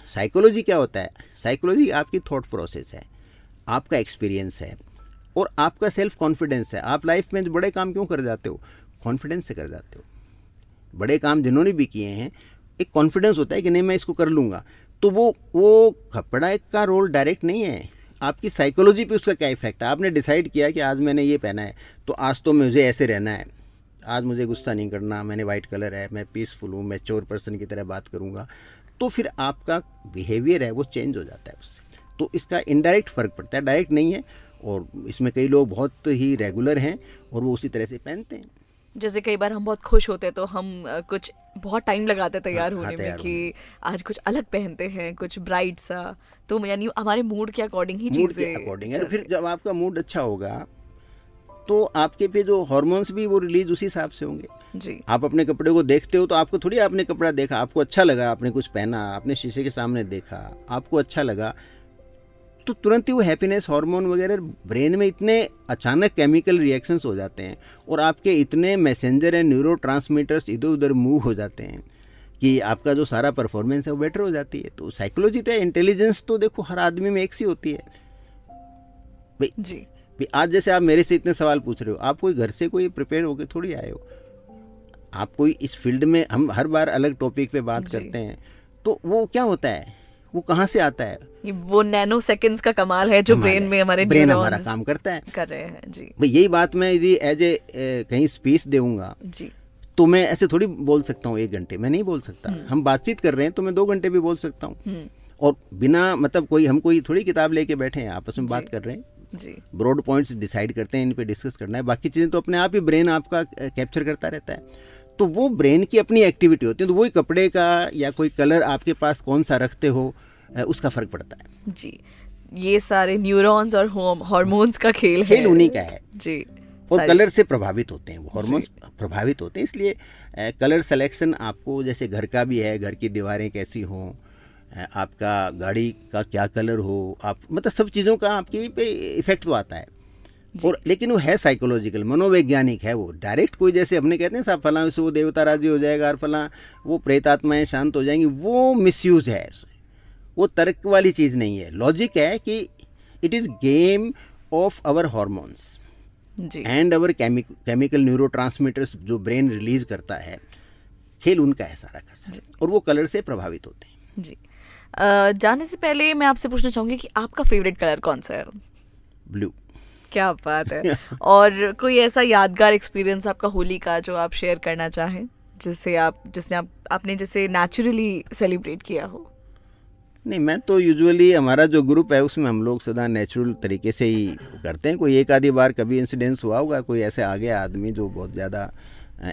साइकोलॉजी क्या होता है? साइकोलॉजी आपकी थॉट प्रोसेस है, आपका एक्सपीरियंस है और आपका सेल्फ कॉन्फिडेंस है। आप लाइफ में बड़े काम क्यों कर जाते हो? कॉन्फिडेंस से कर जाते हो। बड़े काम जिन्होंने भी किए हैं, एक कॉन्फिडेंस होता है कि नहीं मैं इसको कर लूँगा। तो वो कपड़ा का रोल डायरेक्ट नहीं है, आपकी साइकोलॉजी पे उसका क्या इफेक्ट है। आपने डिसाइड किया कि आज मैंने ये पहना है तो आज तो मुझे ऐसे रहना है, आज मुझे गुस्सा नहीं करना, मैंने वाइट कलर है, मैं पीसफुल हूँ, मैच्योर पर्सन की तरह बात करूँगा, तो फिर आपका बिहेवियर है वो चेंज हो जाता है उससे। तो इसका इनडायरेक्ट फ़र्क पड़ता है, डायरेक्ट नहीं है। और इसमें कई लोग बहुत ही रेगुलर हैं और वो उसी तरह से पहनते हैं। जैसे कई बार हम बहुत खुश होते हैं तो हम कुछ बहुत टाइम लगाते हैं तैयार होने में कि आज कुछ अलग पहनते हैं, कुछ ब्राइट सा, तो यानी हमारे मूड के अकॉर्डिंग ही चीज़ें अकॉर्डिंग है। फिर जब आपका मूड अच्छा होगा तो आपके पे जो हार्मोन्स भी वो रिलीज उसी हिसाब से होंगे जी। आप अपने कपड़े को देखते हो तो आपको थोड़ी, आपने कपड़ा देखा, आपको अच्छा लगा, आपने कुछ पहना, आपने शीशे के सामने देखा, आपको अच्छा लगा, तो तुरंत ही वो हैप्पीनेस हार्मोन वगैरह ब्रेन में इतने अचानक केमिकल रिएक्शंस हो जाते हैं और आपके इतने मैसेंजर एंड न्यूरोट्रांसमीटर्स इधर उधर मूव हो जाते हैं कि आपका जो सारा परफॉर्मेंस है वो बेटर हो जाती है। तो साइकोलॉजी तो है, इंटेलिजेंस तो देखो हर आदमी में एक सी होती है भाई जी। आज जैसे आप मेरे से इतने सवाल पूछ रहे हो, आप कोई घर से कोई प्रिपेयर होकर थोड़ी आए हो, आप कोई इस फील्ड में, हम हर बार अलग टॉपिक पे बात करते हैं, तो वो क्या होता है, वो कहाँ से आता है? वो नैनो सेकंड्स का कमाल है जो ब्रेन में हमारे ब्रेन हमारा काम करता है, कर रहे हैं जी। भाई यही बात मैं यदि एज ए कहीं स्पीच दूंगा जी, तो मैं ऐसे थोड़ी बोल सकता हूँ 1 घंटे, मैं नहीं बोल सकता। हम बातचीत कर रहे हैं तो मैं 2 घंटे भी बोल सकता हूँ, और बिना मतलब कोई थोड़ी किताब लेके बैठे हैं, आपस में बात कर रहे हैं जी। ब्रॉड पॉइंट्स डिसाइड करते हैं, इन पे डिस्कस करना है, बाकी चीज़ें तो अपने आप ही ब्रेन आपका कैप्चर करता रहता है। तो वो ब्रेन की अपनी एक्टिविटी होती है, तो वही कपड़े का या कोई कलर आपके पास कौन सा रखते हो उसका फ़र्क पड़ता है जी। ये सारे न्यूरॉन्स और हार्मोन्स का खेल है, उन्हीं का है जी। और कलर से प्रभावित होते हैं वो, हार्मोन्स प्रभावित होते हैं, इसलिए कलर सिलेक्शन आपको, जैसे घर का भी है, घर की दीवारें कैसी हों, आपका गाड़ी का क्या कलर हो, आप मतलब सब चीज़ों का आपकी पे इफेक्ट तो आता है। और लेकिन वो है साइकोलॉजिकल, मनोवैज्ञानिक है वो। डायरेक्ट कोई जैसे हमने कहते हैं साहब फलां से वो देवता राजी हो जाएगा और फलां वो प्रेतात्माएं शांत हो जाएंगी, वो मिसयूज है, वो तर्क वाली चीज़ नहीं है। लॉजिक है कि it is game of our hormones and our chemical neurotransmitters जो ब्रेन रिलीज करता है, खेल उनका है सारा का सारा, और वो कलर से प्रभावित होते हैं जी। जाने से पहले मैं आपसे पूछना चाहूँगी कि आपका फेवरेट कलर कौन सा है? ब्लू। क्या बात है। और कोई ऐसा यादगार एक्सपीरियंस आपका होली का जो आप शेयर करना चाहें, आपने जैसे नेचुरली सेलिब्रेट किया हो? नहीं, मैं तो यूजुअली, हमारा जो ग्रुप है उसमें हम लोग सदा नेचुरल तरीके से ही करते हैं। कोई एक आधी बार कभी इंसिडेंस हुआ होगा, कोई ऐसे आ गया आदमी जो बहुत ज़्यादा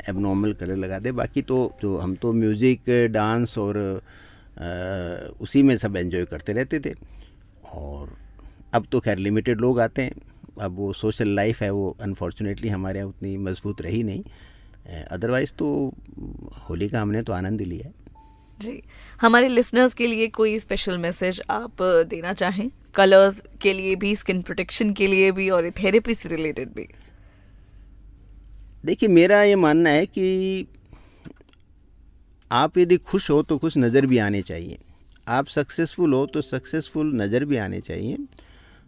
एबनॉर्मल कलर लगा दे, बाकी तो जो हम तो म्यूज़िक, डांस और उसी में सब एंजॉय करते रहते थे। और अब तो खैर लिमिटेड लोग आते हैं, अब वो सोशल लाइफ है वो अनफॉर्चुनेटली हमारे यहाँ उतनी मजबूत रही नहीं, अदरवाइज़ तो होली का हमने तो आनंद ही लिया है जी। हमारे लिसनर्स के लिए कोई स्पेशल मैसेज आप देना चाहें, कलर्स के लिए भी, स्किन प्रोटेक्शन के लिए भी और थेरेपी से रिलेटेड भी? देखिए, मेरा ये मानना है कि आप यदि खुश हो तो खुश नज़र भी आने चाहिए, आप सक्सेसफुल हो तो सक्सेसफुल नज़र भी आने चाहिए।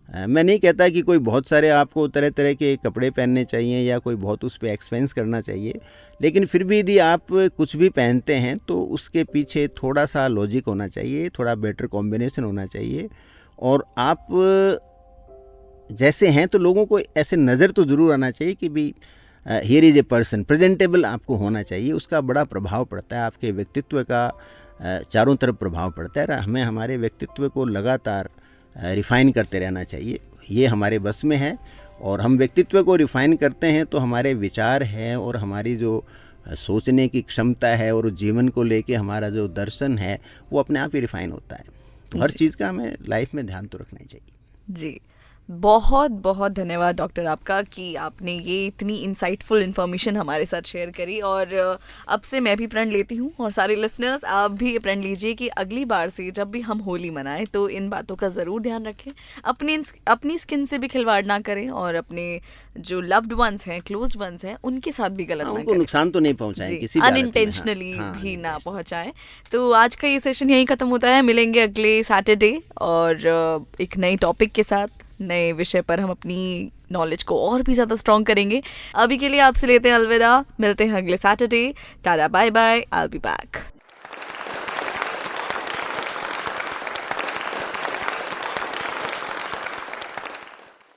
मैं नहीं कहता कि कोई बहुत सारे आपको तरह तरह के कपड़े पहनने चाहिए या कोई बहुत उस पर एक्सपेंस करना चाहिए, लेकिन फिर भी यदि आप कुछ भी पहनते हैं तो उसके पीछे थोड़ा सा लॉजिक होना चाहिए, थोड़ा बेटर कॉम्बिनेशन होना चाहिए। और आप जैसे हैं तो लोगों को ऐसे नज़र तो ज़रूर आना चाहिए कि भी here is a person, presentable आपको होना चाहिए। उसका बड़ा प्रभाव पड़ता है, आपके व्यक्तित्व का चारों तरफ प्रभाव पड़ता है। हमें हमारे व्यक्तित्व को लगातार रिफ़ाइन करते रहना चाहिए, ये हमारे बस में है। और हम व्यक्तित्व को रिफ़ाइन करते हैं तो हमारे विचार हैं और हमारी जो सोचने की क्षमता है और जीवन को लेके हमारा जो दर्शन है वो अपने आप ही रिफ़ाइन होता है। तो हर चीज़ का हमें लाइफ में ध्यान तो रखना ही चाहिए। जी, बहुत बहुत धन्यवाद डॉक्टर आपका कि आपने ये इतनी इंसाइटफुल इन्फॉर्मेशन हमारे साथ शेयर करी। और अब से मैं भी प्रण लेती हूँ और सारे लिसनर्स आप भी ये प्रण लीजिए कि अगली बार से जब भी हम होली मनाएं तो इन बातों का ज़रूर ध्यान रखें, अपनी स्किन से भी खिलवाड़ ना करें और अपने जो लव्ड वंस हैं, क्लोज्ड वंस हैं, उनके साथ भी गलत ना उनको करें, नुकसान तो नहीं पहुंचाएं किसी भी हालत में, अनइंटेंशनली भी ना पहुंचाएं। तो आज का ये सेशन यहीं ख़त्म होता है, मिलेंगे अगले सैटरडे और एक नए टॉपिक के साथ, नए विषय पर हम अपनी नॉलेज को और भी ज़्यादा स्ट्रॉन्ग करेंगे। अभी के लिए आपसे लेते हैं अलविदा, मिलते हैं अगले Saturday. Tata bye bye, I will be back.